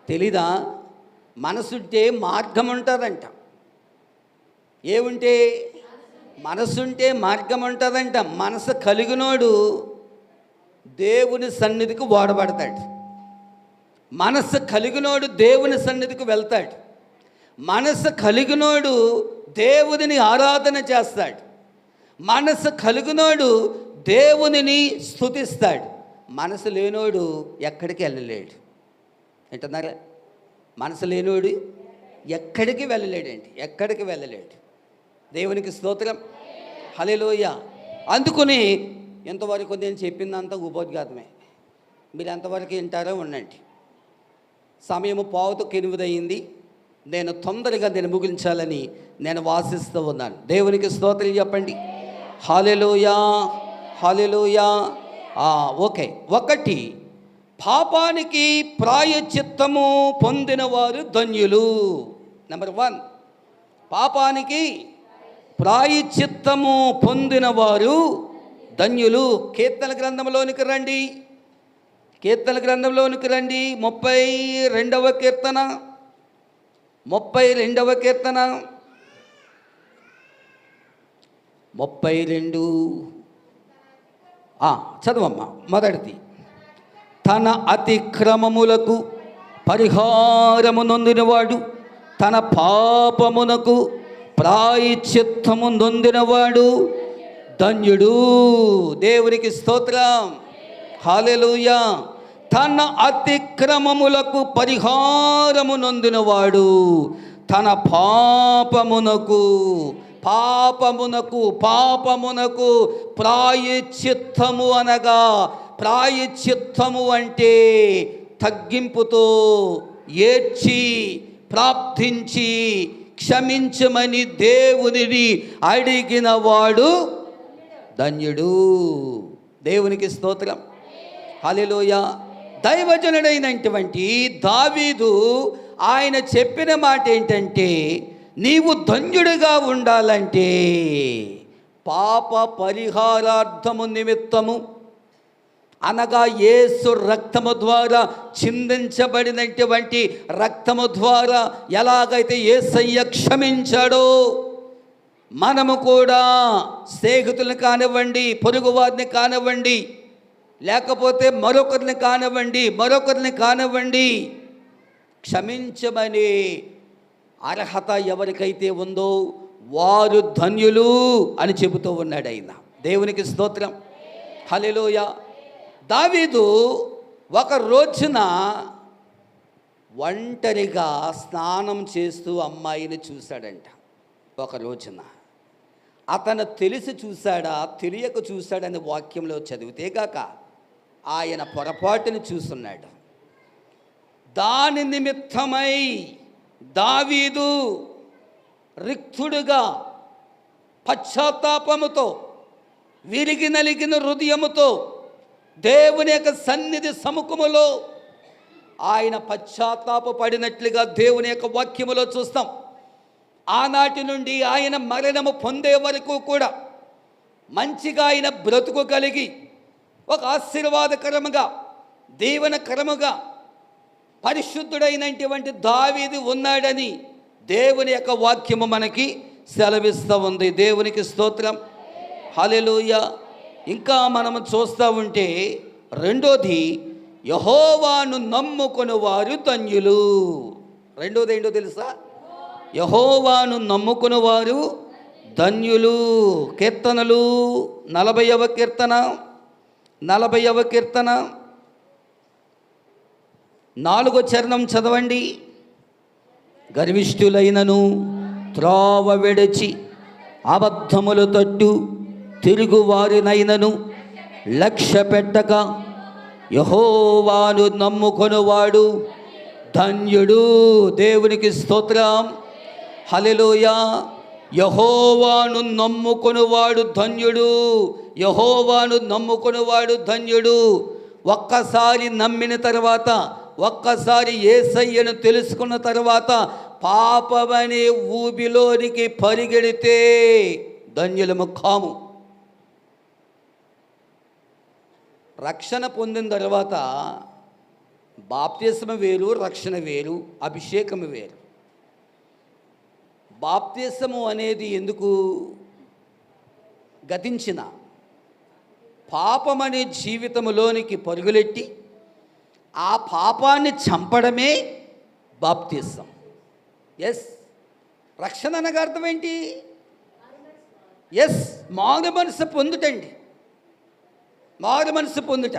తెలీదా? మనసుంటే మార్గం ఉంటుందంట. ఏముంటే? మనసుంటే మార్గం ఉంటుందంట. మనసు కలిగినోడు దేవుని సన్నిధికి వాడబడతాడు. మనసు కలిగినోడు దేవుని సన్నిధికి వెళ్తాడు. మనసు కలిగినోడు దేవునిని ఆరాధన చేస్తాడు. మనసు కలిగినోడు దేవునిని స్తుతిస్తాడు. మనసు లేనోడు ఎక్కడికి వెళ్ళలేడు. ఏంటన్నారా? మనసు లేనోడు ఎక్కడికి వెళ్ళలేడండి, ఎక్కడికి వెళ్ళలేడు. దేవునికి స్తోత్రం, హల్లెలూయా. అందుకని ఎంతవరకు నేను చెప్పిందంతా ఉపోద్ఘాతమే. మీరు ఎంతవరకు వింటారో ఉండండి. సమయము 7:08 అయింది. నేను తొందరగా ముగించాలని నేను వాసిస్తూ ఉన్నాను. దేవునికి స్తోత్రం చెప్పండి. హల్లెలూయా, హల్లెలూయా. ఓకే. 1, పాపానికి ప్రాయశ్చిత్తము పొందినవారు ధన్యులు. నెంబర్ 1, పాపానికి ప్రాయశ్చిత్తము పొందినవారు ధన్యులు. కీర్తన గ్రంథంలోనికి రండి, కీర్తన గ్రంథంలోనికి రండి. 32వ కీర్తన, 32వ కీర్తన 32. చదవమ్మా. మొదటిది, తన అతిక్రమములకు పరిహారము నొందినవాడు, తన పాపమునకు ప్రాయశ్చిత్తము నొందినవాడు ధన్యుడు. దేవునికి స్తోత్రం, హల్లెలూయా. తన అతిక్రమములకు పరిహారము నొందినవాడు, తన పాపమునకు ప్రాయశ్చిత్తము అనగా, ప్రాయశ్చిత్తము అంటే తగ్గింపుతో ఏడ్చి ప్రార్థించి క్షమించమని దేవునిని అడిగిన వాడు ధన్యుడు. దేవునికి స్తోత్రం, హల్లెలూయా. దైవజనుడైనటువంటి దావీదు ఆయన చెప్పిన మాట ఏంటంటే, నీవు ధన్యుడిగా ఉండాలంటే పాప పరిహారార్థము నిమిత్తము అనగా యేసు రక్తము ద్వారా చిందించబడినటువంటి రక్తము ద్వారా ఎలాగైతే యేసయ్య క్షమించాడో, మనము కూడా స్నేహితులను కానివ్వండి, పొరుగువారిని కానివ్వండి, లేకపోతే మరొకరిని కానివ్వండి క్షమించమని అర్హత ఎవరికైతే ఉందో వారు ధన్యులు అని చెబుతూ ఉన్నాడు ఆయన. దేవునికి స్తోత్రం, హల్లెలూయా. దావీదు ఒక రోజున ఒంటరిగా స్నానం చేస్తూ అమ్మాయిని చూశాడంట. ఒక రోజున అతను తెలిసి చూశాడా తెలియక చూశాడని వాక్యంలో చదివితే గాక ఆయన పొరపాటుని చూస్తున్నాడు. దాని నిమిత్తమై దావీదు రిక్తుడుగా పశ్చాత్తాపముతో విరిగి నలిగిన హృదయముతో దేవుని యొక్క సన్నిధి సముఖములో ఆయన పశ్చాత్తాపడినట్లుగా దేవుని యొక్క వాక్యములో చూస్తాం. ఆనాటి నుండి ఆయన మరణము పొందే వరకు కూడా మంచిగా ఆయన బ్రతుకు కలిగి ఒక ఆశీర్వాదకరముగా దీవెనకరముగా పరిశుద్ధుడైనటువంటి దావీదు ఉన్నాడని దేవుని యొక్క వాక్యము మనకి సెలవిస్తూ ఉంది. దేవునికి స్తోత్రం, హల్లెలూయా. ఇంకా మనము చూస్తూ ఉంటే రెండోది, యెహోవాను నమ్ముకుని వారు ధన్యులు. రెండోది ఏంటో తెలుసా? యెహోవాను నమ్ముకుని వారు ధన్యులు. కీర్తనలు 40వ కీర్తన 4వ చరణం చదవండి. గర్విష్ఠులైనను త్రోవ విడిచి అబద్ధములు తట్టు తిరుగువారినైనను లక్ష్య పెట్టక యెహోవాను నమ్ముకొనువాడు ధన్యుడు. దేవునికి స్తోత్రం, హల్లెలూయా. యెహోవాను నమ్ముకొనువాడు ధన్యుడు. యెహోవాను నమ్ముకొనువాడు ధన్యుడు. ఒక్కసారి నమ్మిన తర్వాత, ఒక్కసారి యేసయ్యను తెలుసుకున్న తర్వాత పాపమనే ఊబిలోనికి పరిగెడితే ధన్యులము కాము. రక్షణ పొందిన తర్వాత బాప్తిస్మ వేరు, రక్షణ వేరు, అభిషేకము వేరు. బాప్తిస్మము అనేది ఎందుకు? గతించిన పాపమనే జీవితంలోనికి పరుగులెట్టి ఆ పాపాన్ని చంపడమే బాప్తిస్మం. ఎస్, రక్షణ అనగా అర్థం ఏంటి? ఎస్, మారు మనసు పొందుటండి. మారు మనసు పొందుట,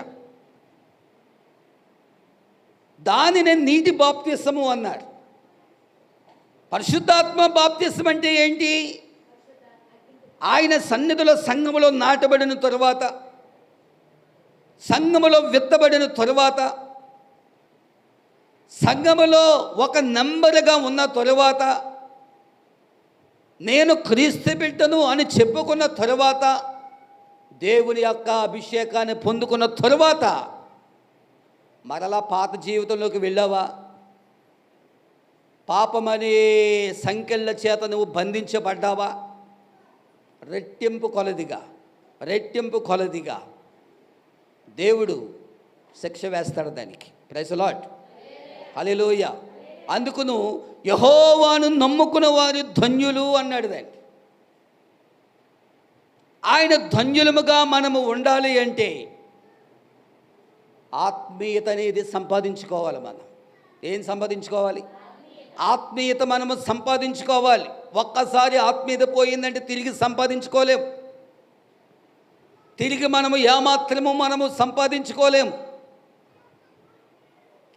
దానిని నీటి బాప్తిస్మము అన్నారు. పరిశుద్ధాత్మ బాప్తిస్మం అంటే ఏంటి? ఆయన సన్నిధిలో సంఘములో నాటబడిన తరువాత, సంఘములో విత్తబడిన తరువాత, సంఘములో ఒక నెంబరుగా ఉన్న తరువాత, నేను క్రీస్తు బిడ్డను అని చెప్పుకున్న తరువాత, దేవుని యొక్క అభిషేకాన్ని పొందుకున్న తరువాత మరలా పాత జీవితంలోకి వెళ్ళావా? పాపమనే సంకెళ్ళ చేత నువ్వు బంధించబడ్డావా? రెట్టింపు కొలదిగా దేవుడు శిక్ష వేస్తాడు దానికి. ప్రైజ్ ది లార్డ్, హల్లెలూయా. అందుకును యెహోవాను నమ్ముకున్న వారు ధన్యులు అన్నాడు దాన్ని. ఆయన ధన్యులముగా మనము ఉండాలి అంటే ఆత్మీయత అనేది సంపాదించుకోవాలి. మనం ఏం సంపాదించుకోవాలి? ఆత్మీయత మనము సంపాదించుకోవాలి. ఒక్కసారి ఆత్మీయత పోయిందంటే తిరిగి సంపాదించుకోలేం. తిరిగి మనము ఏమాత్రము మనము సంపాదించుకోలేము.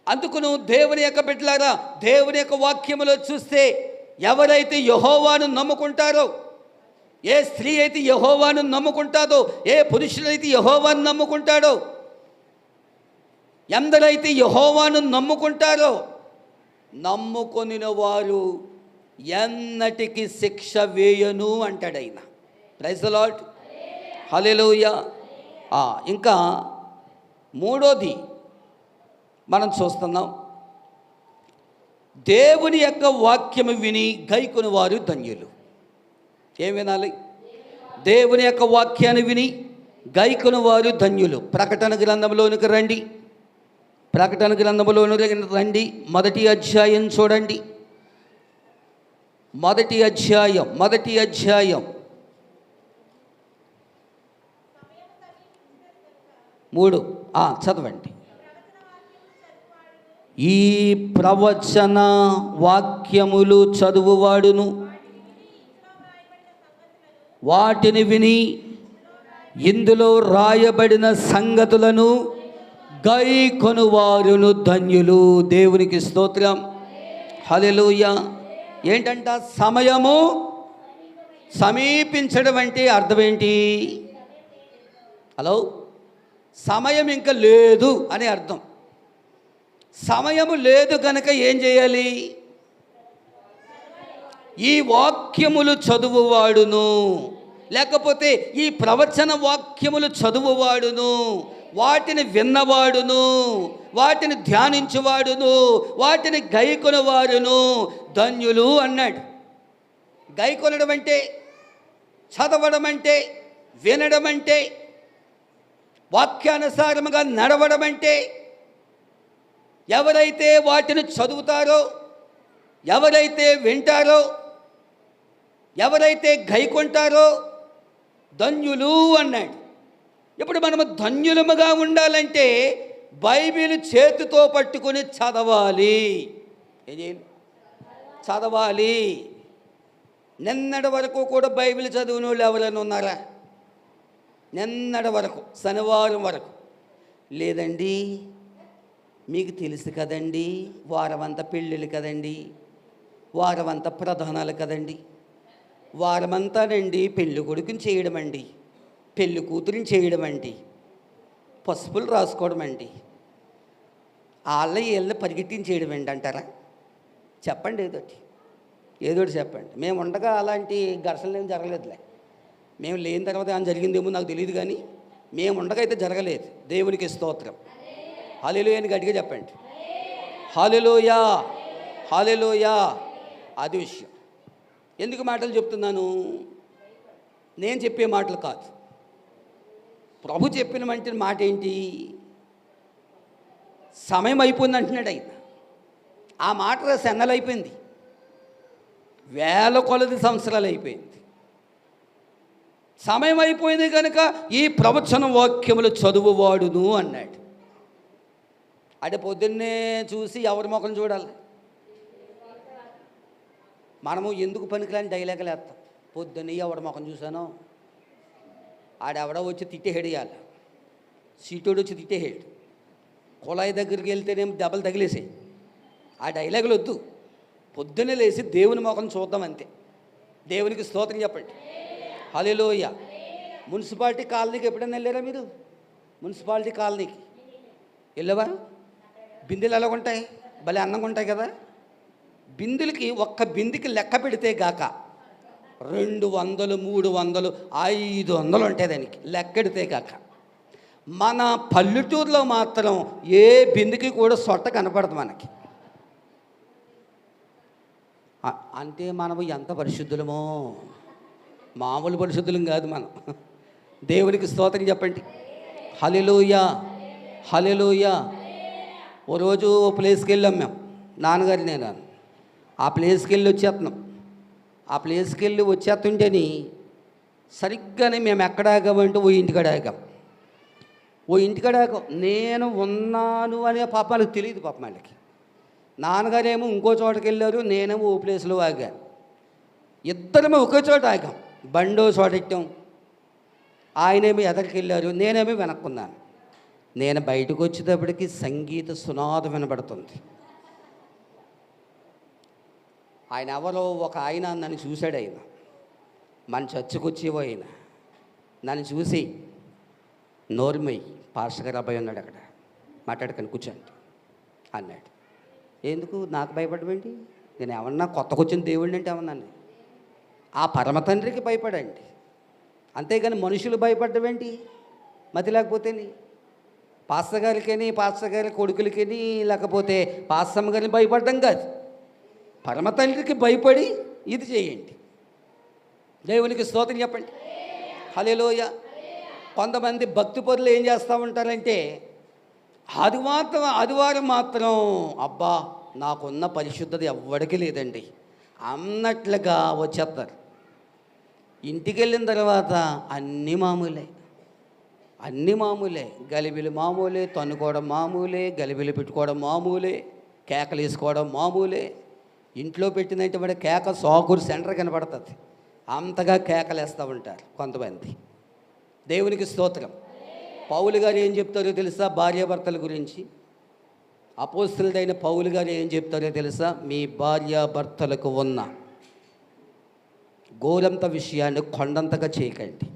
అందుకును దేవుని యొక్క బిడ్డలారా, దేవుని యొక్క వాక్యములో చూస్తే ఎవరైతే యెహోవాను నమ్ముకుంటారో, ఏ స్త్రీ అయితే యెహోవాను నమ్ముకుంటాదో, ఏ పురుషులైతే యెహోవాను నమ్ముకుంటాడో, ఎందరైతే యెహోవాను నమ్ముకుంటారో, నమ్ముకొనిన వారు ఎన్నటికి శిక్ష వేయను అంటాడు ఆయన. Praise the lord, hallelujah. ఇంకా మూడోది మనం చూస్తున్నాం, దేవుని యొక్క వాక్యము విని గైకొని వారు ధన్యులు. ఏం వినాలి? దేవుని యొక్క వాక్యాన్ని విని గైకొని వారు ధన్యులు. ప్రకటన గ్రంథంలోనికి రండి. ప్రకటన గ్రంథంలోనికి రండి. 1వ అధ్యాయం చూడండి. 1వ అధ్యాయం 3 చదవండి. ఈ ప్రవచన వాక్యములు చదువువాడును వాటిని విని ఇందులో రాయబడిన సంగతులను గైకొనువారును ధన్యులు. దేవునికి స్తోత్రం. హల్లెలూయా. ఏంటంట? సమయము సమీపించడం అంటే అర్థం ఏంటి? హలో, సమయం ఇంకా లేదు అని అర్థం. సమయము లేదు కనుక ఏం చేయాలి? ఈ వాక్యములు చదువువాడును, లేకపోతే ఈ ప్రవచన వాక్యములు చదువువాడును, వాటిని విన్నవాడును, వాటిని ధ్యానించువాడును, వాటిని గైకొనవారును ధన్యులు అన్నాడు. గైకొనడం అంటే, చదవడం అంటే, వినడం అంటే, వాక్యానుసారముగా నడవడం అంటే, ఎవరైతే వాటిని చదువుతారో, ఎవరైతే వింటారో, ఎవరైతే గైకొంటారో ధన్యులు అన్నాడు. ఇప్పుడు మనము ధన్యులముగా ఉండాలంటే బైబిల్ చేతితో పట్టుకొని చదవాలి. ఏం చేయాలి? చదవాలి. నిన్నటి వరకు కూడా బైబిల్ చదివిన వాళ్ళు ఎవరైనా ఉన్నారా? నిన్నటి వరకు, శనివారం వరకు లేదండి. మీకు తెలుసు కదండి, వారమంతా పెళ్ళిళ్ళు కదండి, వారమంతా ప్రధానాలు కదండి, వారమంతానండి పెళ్ళి కొడుకుని చేయడం అండి, పెళ్ళి కూతురిని చేయడం అండి, పసుపులు రాసుకోవడం అండి, వాళ్ళ వీళ్ళని పరిగెట్టించేయడం అండి అంటారా? చెప్పండి, ఏదోటి చెప్పండి. మేము ఉండగా అలాంటి ఘర్షణలు ఏమి జరగలేదులే. మేము లేని తర్వాత ఏమైనా జరిగిందేమో నాకు తెలియదు, కానీ మేము ఉండగా అయితే జరగలేదు. దేవునికి స్తోత్రం. హల్లెలూయా అని గట్టిగా చెప్పండి. హల్లెలూయా, హల్లెలూయా. అది విషయం. ఎందుకు మాటలు చెప్తున్నాను? నేను చెప్పే మాటలు కాదు, ప్రభు చెప్పిన మాట ఏంటి? సమయం అయిపోయింది అంటున్నాడు ఆయన. ఆ మాట సెన్నలు అయిపోయింది, వేల కొలది సంవత్సరాలు అయిపోయింది. సమయం అయిపోయింది కనుక ఈ ప్రవచన వాక్యములు చదువువాడును అన్నాడు. అంటే పొద్దున్నే చూసి ఎవరి ముఖం చూడాలి? మనము ఎందుకు పనికిరాని డైలాగులు వేస్తాం. పొద్దున్నే ఎవరి ముఖం చూసానో ఆడెవడో వచ్చి తిట్టేహేడియాలి, సీటోడు వచ్చి తిట్టేహేడు, కుళాయి దగ్గరికి వెళ్తేనేమో దెబ్బలు తగిలేసాయి. ఆ డైలాగులు వద్దు. పొద్దున్నే లేచి దేవుని ముఖం చూద్దాం అంతే. దేవునికి స్తోత్రం చెప్పండి. హల్లెలూయా. మున్సిపాలిటీ కాలనీకి ఎప్పుడైనా వెళ్ళారా మీరు? మున్సిపాలిటీ కాలనీకి వెళ్ళవా? బిందెలు ఎలా ఉంటాయి? భలే అందంగా ఉంటాయి కదా. బిందెలకి ఒక్క బిందెకి లెక్క పెడితే గాక 200, 300, 500 ఉంటాయి దానికి లెక్కెడితే కాక. మన పల్లెటూరులో మాత్రం ఏ బిందెకి కూడా సొట్ట కనపడదు మనకి. అంటే మనము ఎంత పరిశుద్ధులమో, మామూలు పరిశుద్ధులం కాదు మనం. దేవునికి స్తోత్రం చెప్పండి. హల్లెలూయా, హల్లెలూయా. ఓ రోజు ఓ ప్లేస్కి వెళ్ళాం మేము, నాన్నగారు నేను. ఆ ప్లేస్కి వెళ్ళి వచ్చేస్తున్నాం. ఆ ప్లేస్కి వెళ్ళి వచ్చేస్తుంటేని సరిగ్గానే మేము ఎక్కడ ఆగామంటే ఓ ఇంటికాడ ఆగాం. ఓ ఇంటికాడ ఆగాం. నేను ఉన్నాను అనే పాప వాళ్ళకి తెలియదు. పాప వాళ్ళకి నాన్నగారేమో ఇంకో చోటకి వెళ్ళారు, నేనేమో ఓ ప్లేస్లో ఆగాను. ఇద్దరమో ఒకే చోట ఆగాం. బండో చోట ఎట్టాం. ఆయనేమో ఎదరికి వెళ్ళారు, నేనేమో వెనక్కున్నాను. నేను బయటకు వచ్చేటప్పటికి సంగీత సునాదం వినబడుతుంది. ఆయన ఎవరో ఒక ఆయన నన్ను చూశాడు. ఆయన మన చర్చకు వచ్చేవో ఆయన నన్ను చూసి, నోర్మయ్యి పాస్టర్ గారు అబ్బాయి ఉన్నాడు అక్కడ, మాట్లాడుకొని కూర్చోండి అన్నాడు. ఎందుకు నాకు భయపడమేంటి? నేను ఏమన్నా కొత్తకు వచ్చిన దేవుడిని అంటే ఏమన్నాను? ఆ పరమ తండ్రికి భయపడండి, అంతేగాని మనుషులు భయపడ్డమేంటి? మతి లేకపోతేని పాస్టర్ గారికని, పాస్టర్ గారి కొడుకులకని, లేకపోతే పాస్టమ్మ గారిని భయపడడం కాదు, పరమ తండ్రికి భయపడి ఇది చేయండి. దేవునికి స్తోత్రం చెప్పండి. హల్లెలూయా. కొంతమంది భక్తి పరులు ఏం చేస్తూ ఉంటారంటే, ఆదివారం మాత్రం అబ్బా నాకున్న పరిశుద్ధత ఎవ్వడికి లేదండి అన్నట్లుగా వచ్చేస్తారు. ఇంటికి వెళ్ళిన తర్వాత అన్నీ మామూలే, అన్నీ మామూలే. గలిబిలి మామూలే, తన్నుకోవడం మామూలే, గలిబిలి పెట్టుకోవడం మామూలే, కేకలు వేసుకోవడం మామూలే. ఇంట్లో పెట్టినటువంటి కేక సాకురు సెంటర్ కనపడుతుంది, అంతగా కేకలు వేస్తూ ఉంటారు కొంతమంది. దేవునికి స్తోత్రం. పౌలు గారు ఏం చెప్తారో తెలుసా భార్యాభర్తల గురించి? అపోస్తలుడైన పౌలు గారు ఏం చెప్తారో తెలుసా? మీ భార్యాభర్తలకు ఉన్న గోరంత విషయాన్ని కొండంతగా చేయకండి.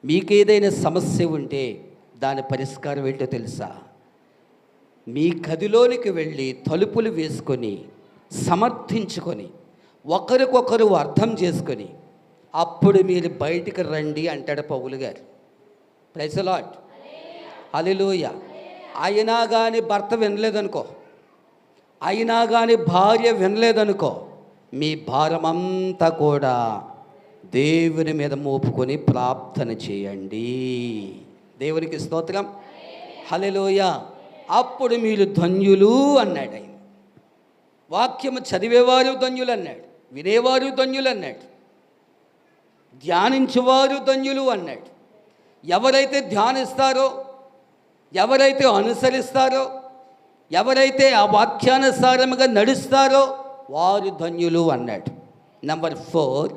మీకేదైనా సమస్య ఉంటే దాని పరిష్కారం ఏంటో తెలుసా? మీ గదిలోనికి వెళ్ళి తలుపులు వేసుకొని సమర్థించుకొని ఒకరికొకరు అర్థం చేసుకొని అప్పుడు మీరు బయటికి రండి అంటాడు పౌలు గారు. ప్రైజ్ ది లార్డ్, హల్లెలూయా. అయినా కానీ భర్త వినలేదనుకో, అయినా కానీ భార్య వినలేదనుకో, మీ భారమంతా కూడా దేవుని మీద మోపుకొని ప్రార్థన చేయండి. దేవునికి స్తోత్రం, హల్లెలూయా. అప్పుడు మీరు ధన్యులు అన్నాడు ఆయన. వాక్యము చదివేవారు ధన్యులు అన్నాడు, వినేవారు ధన్యులు అన్నాడు, ధ్యానించేవారు ధన్యులు అన్నాడు. ఎవరైతే ధ్యానిస్తారో, ఎవరైతే అనుసరిస్తారో, ఎవరైతే ఆ వాక్యానుసారముగా నడుస్తారో వారు ధన్యులు అన్నాడు. నెంబర్ 4,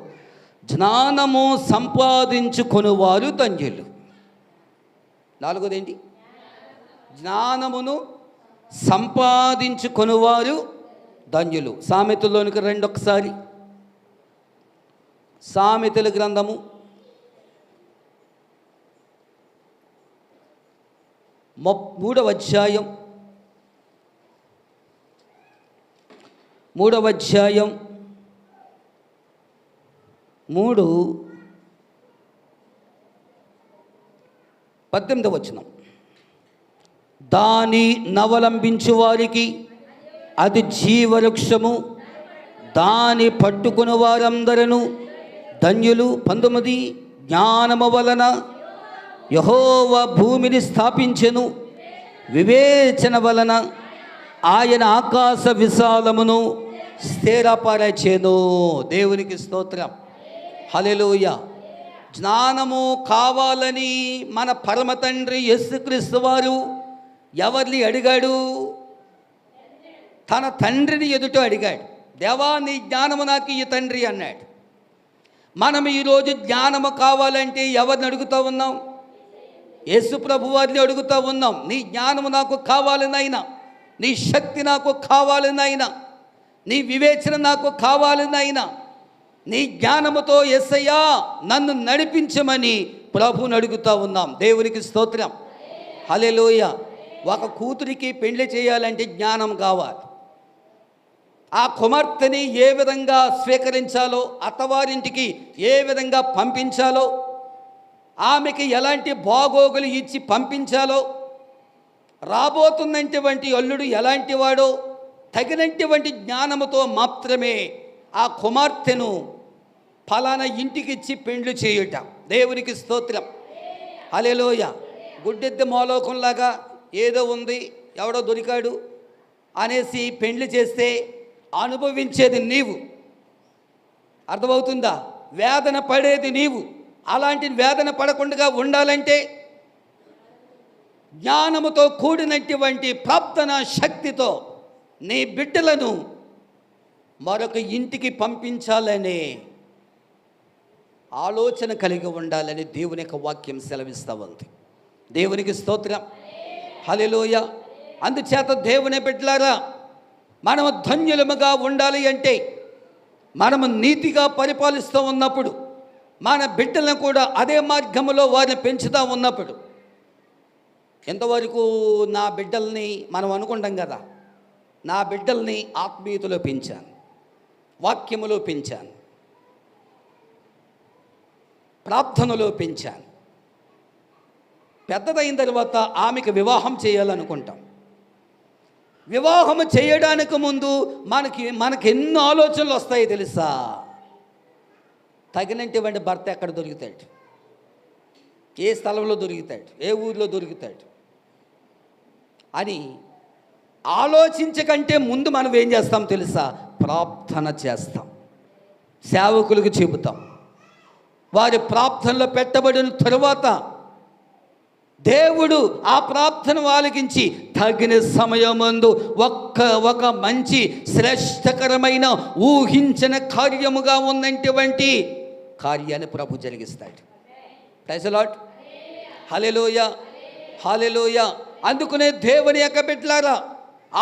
జ్ఞానము సంపాదించుకొనువారు ధన్యులు. 4వది ఏంటి? జ్ఞానమును సంపాదించుకొనువారు ధన్యులు. సామెతల్లోనికి రండి ఒకసారి. సామెతల గ్రంథము 3వ అధ్యాయం 3:18 వచనం. దాని నవలంబించు వారికి అది జీవవృక్షము, దాని పట్టుకుని వారందరూ ధన్యులు. 19, జ్ఞానము వలన యెహోవా భూమిని స్థాపించెను, వివేచన వలన ఆయన ఆకాశ విశాలమును స్థిరపరచెను. దేవునికి స్తోత్రం, హల్లెలూయా. జ్ఞానము కావాలని మన పరమ తండ్రి యేసుక్రీస్తు వారు ఎవరిని అడిగాడు? తన తండ్రిని ఎదుట అడిగాడు. దేవా, నీ జ్ఞానము నాకు ఈ తండ్రి అన్నాడు. మనం ఈరోజు జ్ఞానము కావాలంటే ఎవరిని అడుగుతూ ఉన్నాం? యేసు ప్రభు వారిని అడుగుతూ ఉన్నాం. నీ జ్ఞానము నాకు కావాలనైనా, నీ శక్తి నాకు కావాలనైనా, నీ వివేచన నాకు కావాలనైనా, నీ జ్ఞానముతో యేసయ్యా నన్ను నడిపించమని ప్రభువుని అడుగుతూ ఉన్నాం. దేవునికి స్తోత్రం, హల్లెలూయా. ఒక కూతురికి పెళ్లి చేయాలంటే జ్ఞానం కావాలి. ఆ కుమార్తెని ఏ విధంగా స్వీకరించాలో, అత్తవారింటికి ఏ విధంగా పంపించాలో, ఆమెకి ఎలాంటి బాగోగులు ఇచ్చి పంపించాలో, రాబోతున్నటువంటి అల్లుడు ఎలాంటి వాడో తగినటువంటి జ్ఞానముతో మాత్రమే ఆ కుమార్తెను ఫలానా ఇంటికి ఇచ్చి పెండ్లు చేయుట. దేవునికి స్తోత్రం, హల్లెలూయా. గుడ్డెద్దు మోలోకంలాగా ఏదో ఉంది, ఎవడో దొరికాడు అనేసి పెండ్లి చేస్తే అనుభవించేది నీవు. అర్థమవుతుందా? వేదన పడేది నీవు. అలాంటి వేదన పడకుండా ఉండాలంటే జ్ఞానముతో కూడినటువంటి ప్రార్థన శక్తితో నీ బిడ్డలను మరొక ఇంటికి పంపించాలనే ఆలోచన కలిగి ఉండాలని దేవుని యొక్క వాక్యం సెలవిస్తూ ఉంది. దేవునికి స్తోత్రం, హల్లెలూయా. అందుచేత దేవుని బిడ్డలారా, మనము ధన్యులముగా ఉండాలి అంటే మనము నీతిగా పరిపాలిస్తూ ఉన్నప్పుడు, మన బిడ్డలను కూడా అదే మార్గంలో వారిని పెంచుతూ ఉన్నప్పుడు, ఎంతవరకు నా బిడ్డల్ని మనం అనుకుంటాం కదా, నా బిడ్డల్ని ఆత్మీయతలో పెంచాను, వాక్యములో పెంచాను, ప్రార్థనలో పెంచాను. పెద్దదైన తర్వాత ఆమెకు వివాహం చేయాలనుకుంటాం. వివాహం చేయడానికి ముందు మనకి ఎన్నో ఆలోచనలు వస్తాయి తెలుసా? తగినటువంటి భర్త ఎక్కడ దొరుకుతాడు, ఏ స్థలంలో దొరుకుతాడు, ఏ ఊరిలో దొరుకుతాడు అని ఆలోచించకంటే ముందు మనం ఏం చేస్తాం తెలుసా? ప్రార్థన చేస్తాం, సేవకులకు చెబుతాం. వారి ప్రార్థనలో పెట్టబడిన తరువాత దేవుడు ఆ ప్రార్థన ఆలకించి తగిన సమయమందు ఒక మంచి శ్రేష్టకరమైన ఊహించిన కార్యముగా ఉన్నటువంటి కార్యాన్ని ప్రభు జరిగిస్తాడు. ప్రైజ్ ది లార్డ్, హల్లెలూయా. హల్లెలూయా. అందుకనే దేవుని యొక్క బిడ్డలారా,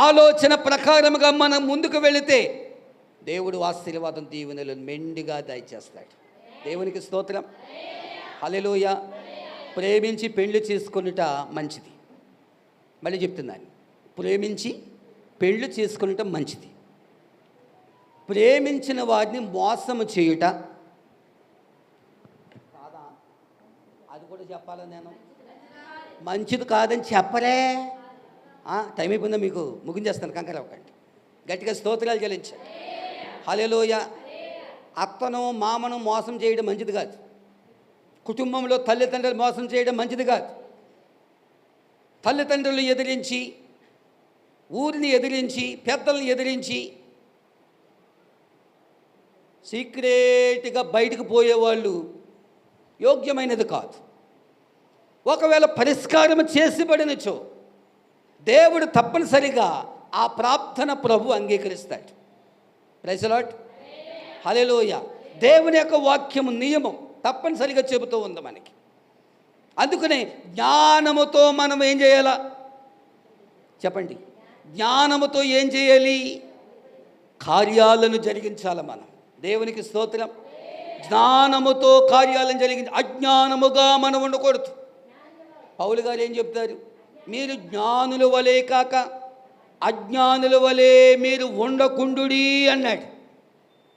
ఆలోచన ప్రకారముగా మనం ముందుకు వెళితే దేవుడు ఆశీర్వాదం దీవెనలు మెండుగా దయచేస్తాడు. దేవునికి స్తోత్రం. హల్లెలూయా. ప్రేమించి పెళ్లి చేసుకొనుట మంచిది. మళ్ళీ చెప్తున్నాను, ప్రేమించి పెళ్లి చేసుకొనుట మంచిది. ప్రేమించిన వారిని మోసము చేయుట కాదా? అది కూడా చెప్పాలా? నేను మంచిది కాదని చెప్పరే. టైం అయిపోయిందా? మీకు ముగించేస్తాను, కంగారు అవ్వకండి. గట్టిగా స్తోత్రాలు చెల్లించండి. హల్లెలూయా. అత్తను మామను మోసం చేయడం మంచిది కాదు. కుటుంబంలో తల్లిదండ్రులు మోసం చేయడం మంచిది కాదు. తల్లిదండ్రులు ఎదిరించి, ఊరిని ఎదిరించి, పెద్దలను ఎదిరించి సీక్రెట్గా బయటకు పోయేవాళ్ళు యోగ్యమైనది కాదు. ఒకవేళ పరిష్కారం చేసి పడినచో దేవుడు తప్పనిసరిగా ఆ ప్రార్థన ప్రభు అంగీకరిస్తాడు. Praise the lord. హల్లెలూయా. దేవుని యొక్క వాక్యము నియమం తప్పనిసరిగా చెబుతూ ఉంది మనకి. అందుకనే జ్ఞానముతో మనం ఏం చేయాలా చెప్పండి? జ్ఞానముతో ఏం చేయాలి? కార్యాలను జరిగించాలి మనం. దేవునికి స్తోత్రం. జ్ఞానముతో కార్యాలను జరిగించి అజ్ఞానముగా మనం ఉండకూడదు. పౌలు గారు ఏం చెప్తారు? మీరు జ్ఞానుల వలె కాక అజ్ఞానుల వలె మీరు ఉండకుండుడి అన్నాడు.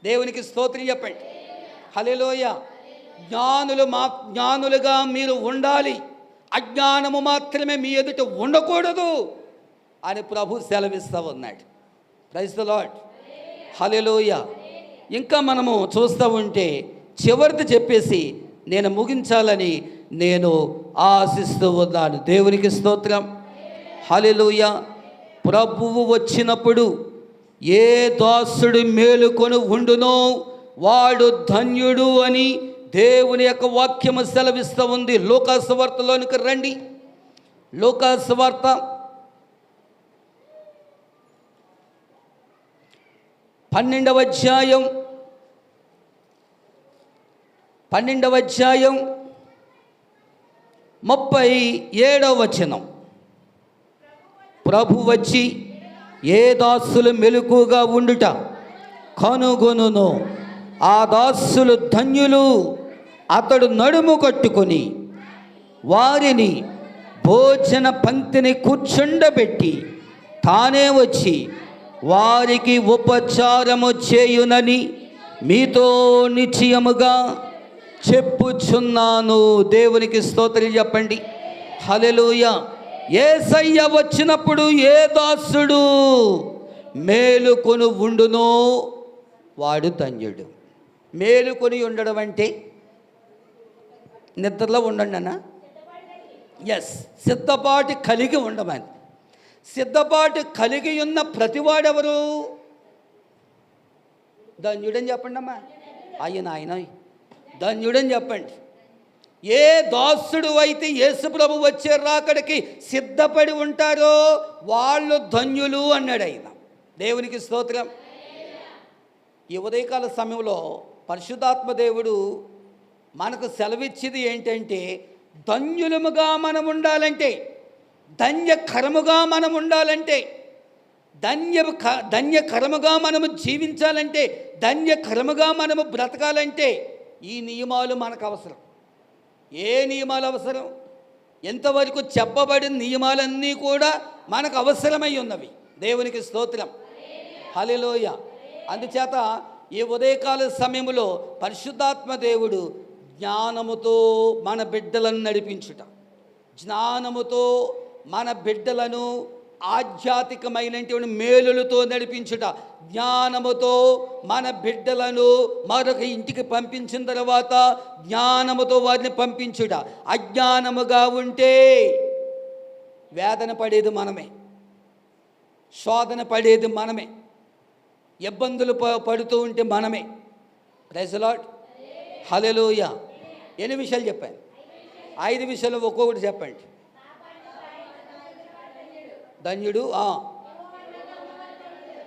దేవునికి స్తోత్రం చెప్పండి. హల్లెలూయా. జ్ఞానులుగా మీరు ఉండాలి, అజ్ఞానము మాత్రమే మీ ఎదుట ఉండకూడదు అని ప్రభు సెలవిస్తూ ఉన్నాడు. Praise the lord. హల్లెలూయా. ఇంకా మనము చూస్తూ ఉంటే చివరిది చెప్పేసి నేను ముగించాలని నేను ఆశిస్తూ ఉన్నాను. దేవునికి స్తోత్రం. హల్లెలూయా. ప్రభువు వచ్చినప్పుడు ఏ దాసుడు మేలుకొని ఉండునో వాడు ధన్యుడు అని దేవుని యొక్క వాక్యము సెలవిస్తూ ఉంది. లూకాసు వార్తలోనికి రండి. లూకాసు వార్త 12వ అధ్యాయం 37వ వచనం. ప్రభు వచ్చి ఏ దాసులు మెలకుగా ఉండుట కనుగొనునో ఆ దాసులు ధన్యులు. అతడు నడుము కట్టుకొని వారిని భోజన పంక్తిని కూర్చుండబెట్టి తానే వచ్చి వారికి ఉపచారము చేయునని మీతో నిశ్చయముగా చెప్పుచున్నాను. దేవునికి స్తోత్రం చెప్పండి. హల్లెలూయా. యేసయ్య వచ్చినప్పుడు ఏ దాసుడు మేలుకొని ఉండునో వాడు ధన్యుడు. మేలుకొని ఉండడం అంటే నిద్రలో ఉండండి అన్న. ఎస్, సిద్ధపాటు కలిగి ఉండమని. సిద్ధపాటు కలిగి ఉన్న ప్రతివాడెవరు? ధన్యుడని చెప్పండి అమ్మా. ఆయన ధన్యుడని చెప్పండి. ఏ దాసుడు అయితే యేసు ప్రభు వచ్చే రాకడికి సిద్ధపడి ఉంటారో వాళ్ళు ధన్యులు అన్నాడు ఆయన. దేవునికి స్తోత్రం. ఈ ఉదయకాల సమయంలో పరిశుద్ధాత్మ దేవుడు మనకు సెలవిచ్చేది ఏంటంటే, ధన్యులముగా మనం ఉండాలంటే, ధన్యకరముగా మనం ఉండాలంటే, ధన్యకరముగా మనము జీవించాలంటే, ధన్యకరముగా మనము బ్రతకాలంటే ఈ నియమాలు మనకు అవసరం. ఏ నియమాలు అవసరం? ఎంతవరకు చెప్పబడిన నియమాలన్నీ కూడా మనకు అవసరమై ఉన్నవి. దేవునికి స్తోత్రం. హల్లెలూయా. అందుచేత ఈ ఉదయకాల సమయంలో పరిశుద్ధాత్మ దేవుడు జ్ఞానముతో మన బిడ్డలను నడిపించుట, జ్ఞానముతో మన బిడ్డలను ఆధ్యాత్మికమైనటువంటి మేలులతో నడిపించుట, జ్ఞానముతో మన బిడ్డలను మరొక ఇంటికి పంపించిన తర్వాత జ్ఞానముతో వారిని పంపించుట. అజ్ఞానముగా ఉంటే వేదన పడేది మనమే, శోధన పడేది మనమే, ఇబ్బందులు పడుతూ ఉంటే మనమే. Praise the lord. హల్లెలూయా. ఎన్ని విషయాలు చెప్పాను? 5 విషయాలు ఒక్కొక్కటి చెప్పండి. ధన్యుడు.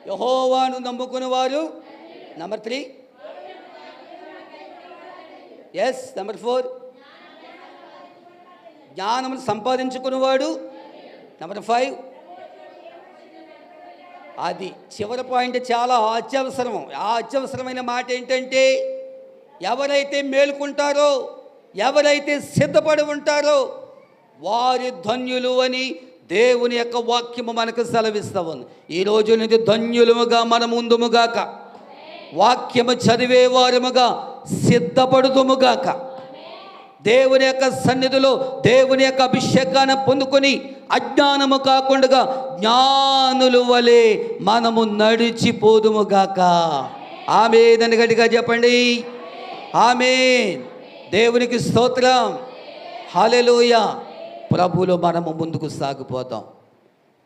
యెహోవాను నమ్ముకుని వారు. నెంబర్ 3. ఎస్. నెంబర్ 4. జ్ఞానమును సంపాదించుకునేవాడు. నెంబర్ 5, అది చివరి పాయింట్ చాలా అత్యవసరం. ఆ అత్యవసరమైన మాట ఏంటంటే, ఎవరైతే మేలుకుంటారో, ఎవరైతే సిద్ధపడి ఉంటారో వారి ధన్యులు అని దేవుని యొక్క వాక్యము మనకు సెలవిస్తూ ఉంది. ఈ రోజు నుంచి ధన్యులముగా మనం ఉందుముగాక, వాక్యము చదివేవారముగా సిద్ధపడుదుముగాక, దేవుని యొక్క సన్నిధిలో దేవుని యొక్క అభిషేకాన్ని పొందుకొని అజ్ఞానము కాకుండా జ్ఞానుల వలె మనము నడిచిపోదుముగాక. ఆమేన్ గట్టిగా చెప్పండి. ఆమేన్. దేవునికి స్తోత్రం. హల్లెలూయా. ప్రభువులో మనము ముందుకు సాగిపోతాం.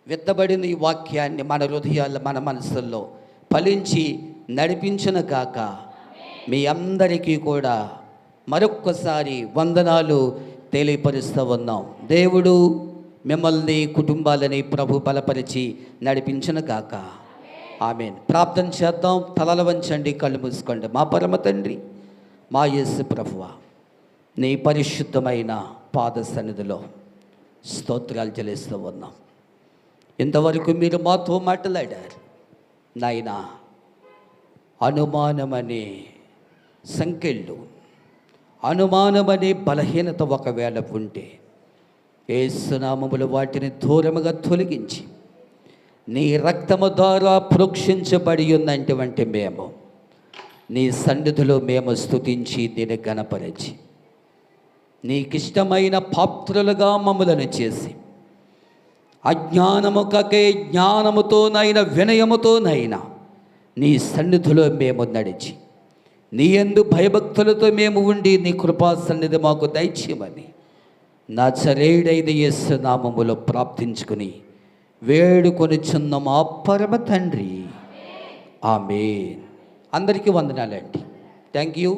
విత్తబడిన ఈ వాక్యాన్ని మన హృదయాల్లో, మన మనసుల్లో ఫలించి నడిపించిన గాక. మీ అందరికీ కూడా మరొక్కసారి వందనాలు తెలియపరుస్తూ ఉన్నాం. దేవుడు మిమ్మల్ని, కుటుంబాలని ప్రభు బలపరిచి నడిపించిన గాక. ఆమేన్. ప్రార్థన చేద్దాం. తలలు వంచండి, కళ్ళు మూసుకోండి. మా పరమ తండ్రి, మా యేసు ప్రభువా, నీ పరిశుద్ధమైన పాద సన్నిధిలో స్తోత్రాలు చెల్లిస్తూ ఉన్నాం. ఇంతవరకు మీరు మాతో మాట్లాడారు నాయనా. అనుమానమనే సంకెళ్ళు, అనుమానమనే బలహీనత ఒకవేళ ఉంటే యేసు నామములో వాటిని దూరముగా తొలగించి నీ రక్తము ద్వారా ప్రోక్షించబడి ఉన్నటువంటి మేము నీ సన్నిధిలో మేము స్తుతించి దీన్ని గణపరిచి నీకిష్టమైన పాత్రలుగా మమ్ములను చేసి అజ్ఞానముకకే జ్ఞానముతోనైనా వినయముతోనైనా నీ సన్నిధిలో మేము నడిచి నీ యందు భయభక్తులతో మేము ఉండి నీ కృపా సన్నిధి మాకు దయచేయమని నజరేయుడైన యేసు నామములో ప్రార్థించుకుని వేడుకొనుచున్న మా పరమ తండ్రి. ఆమేన్. అందరికీ వందనాలండి. Thank you.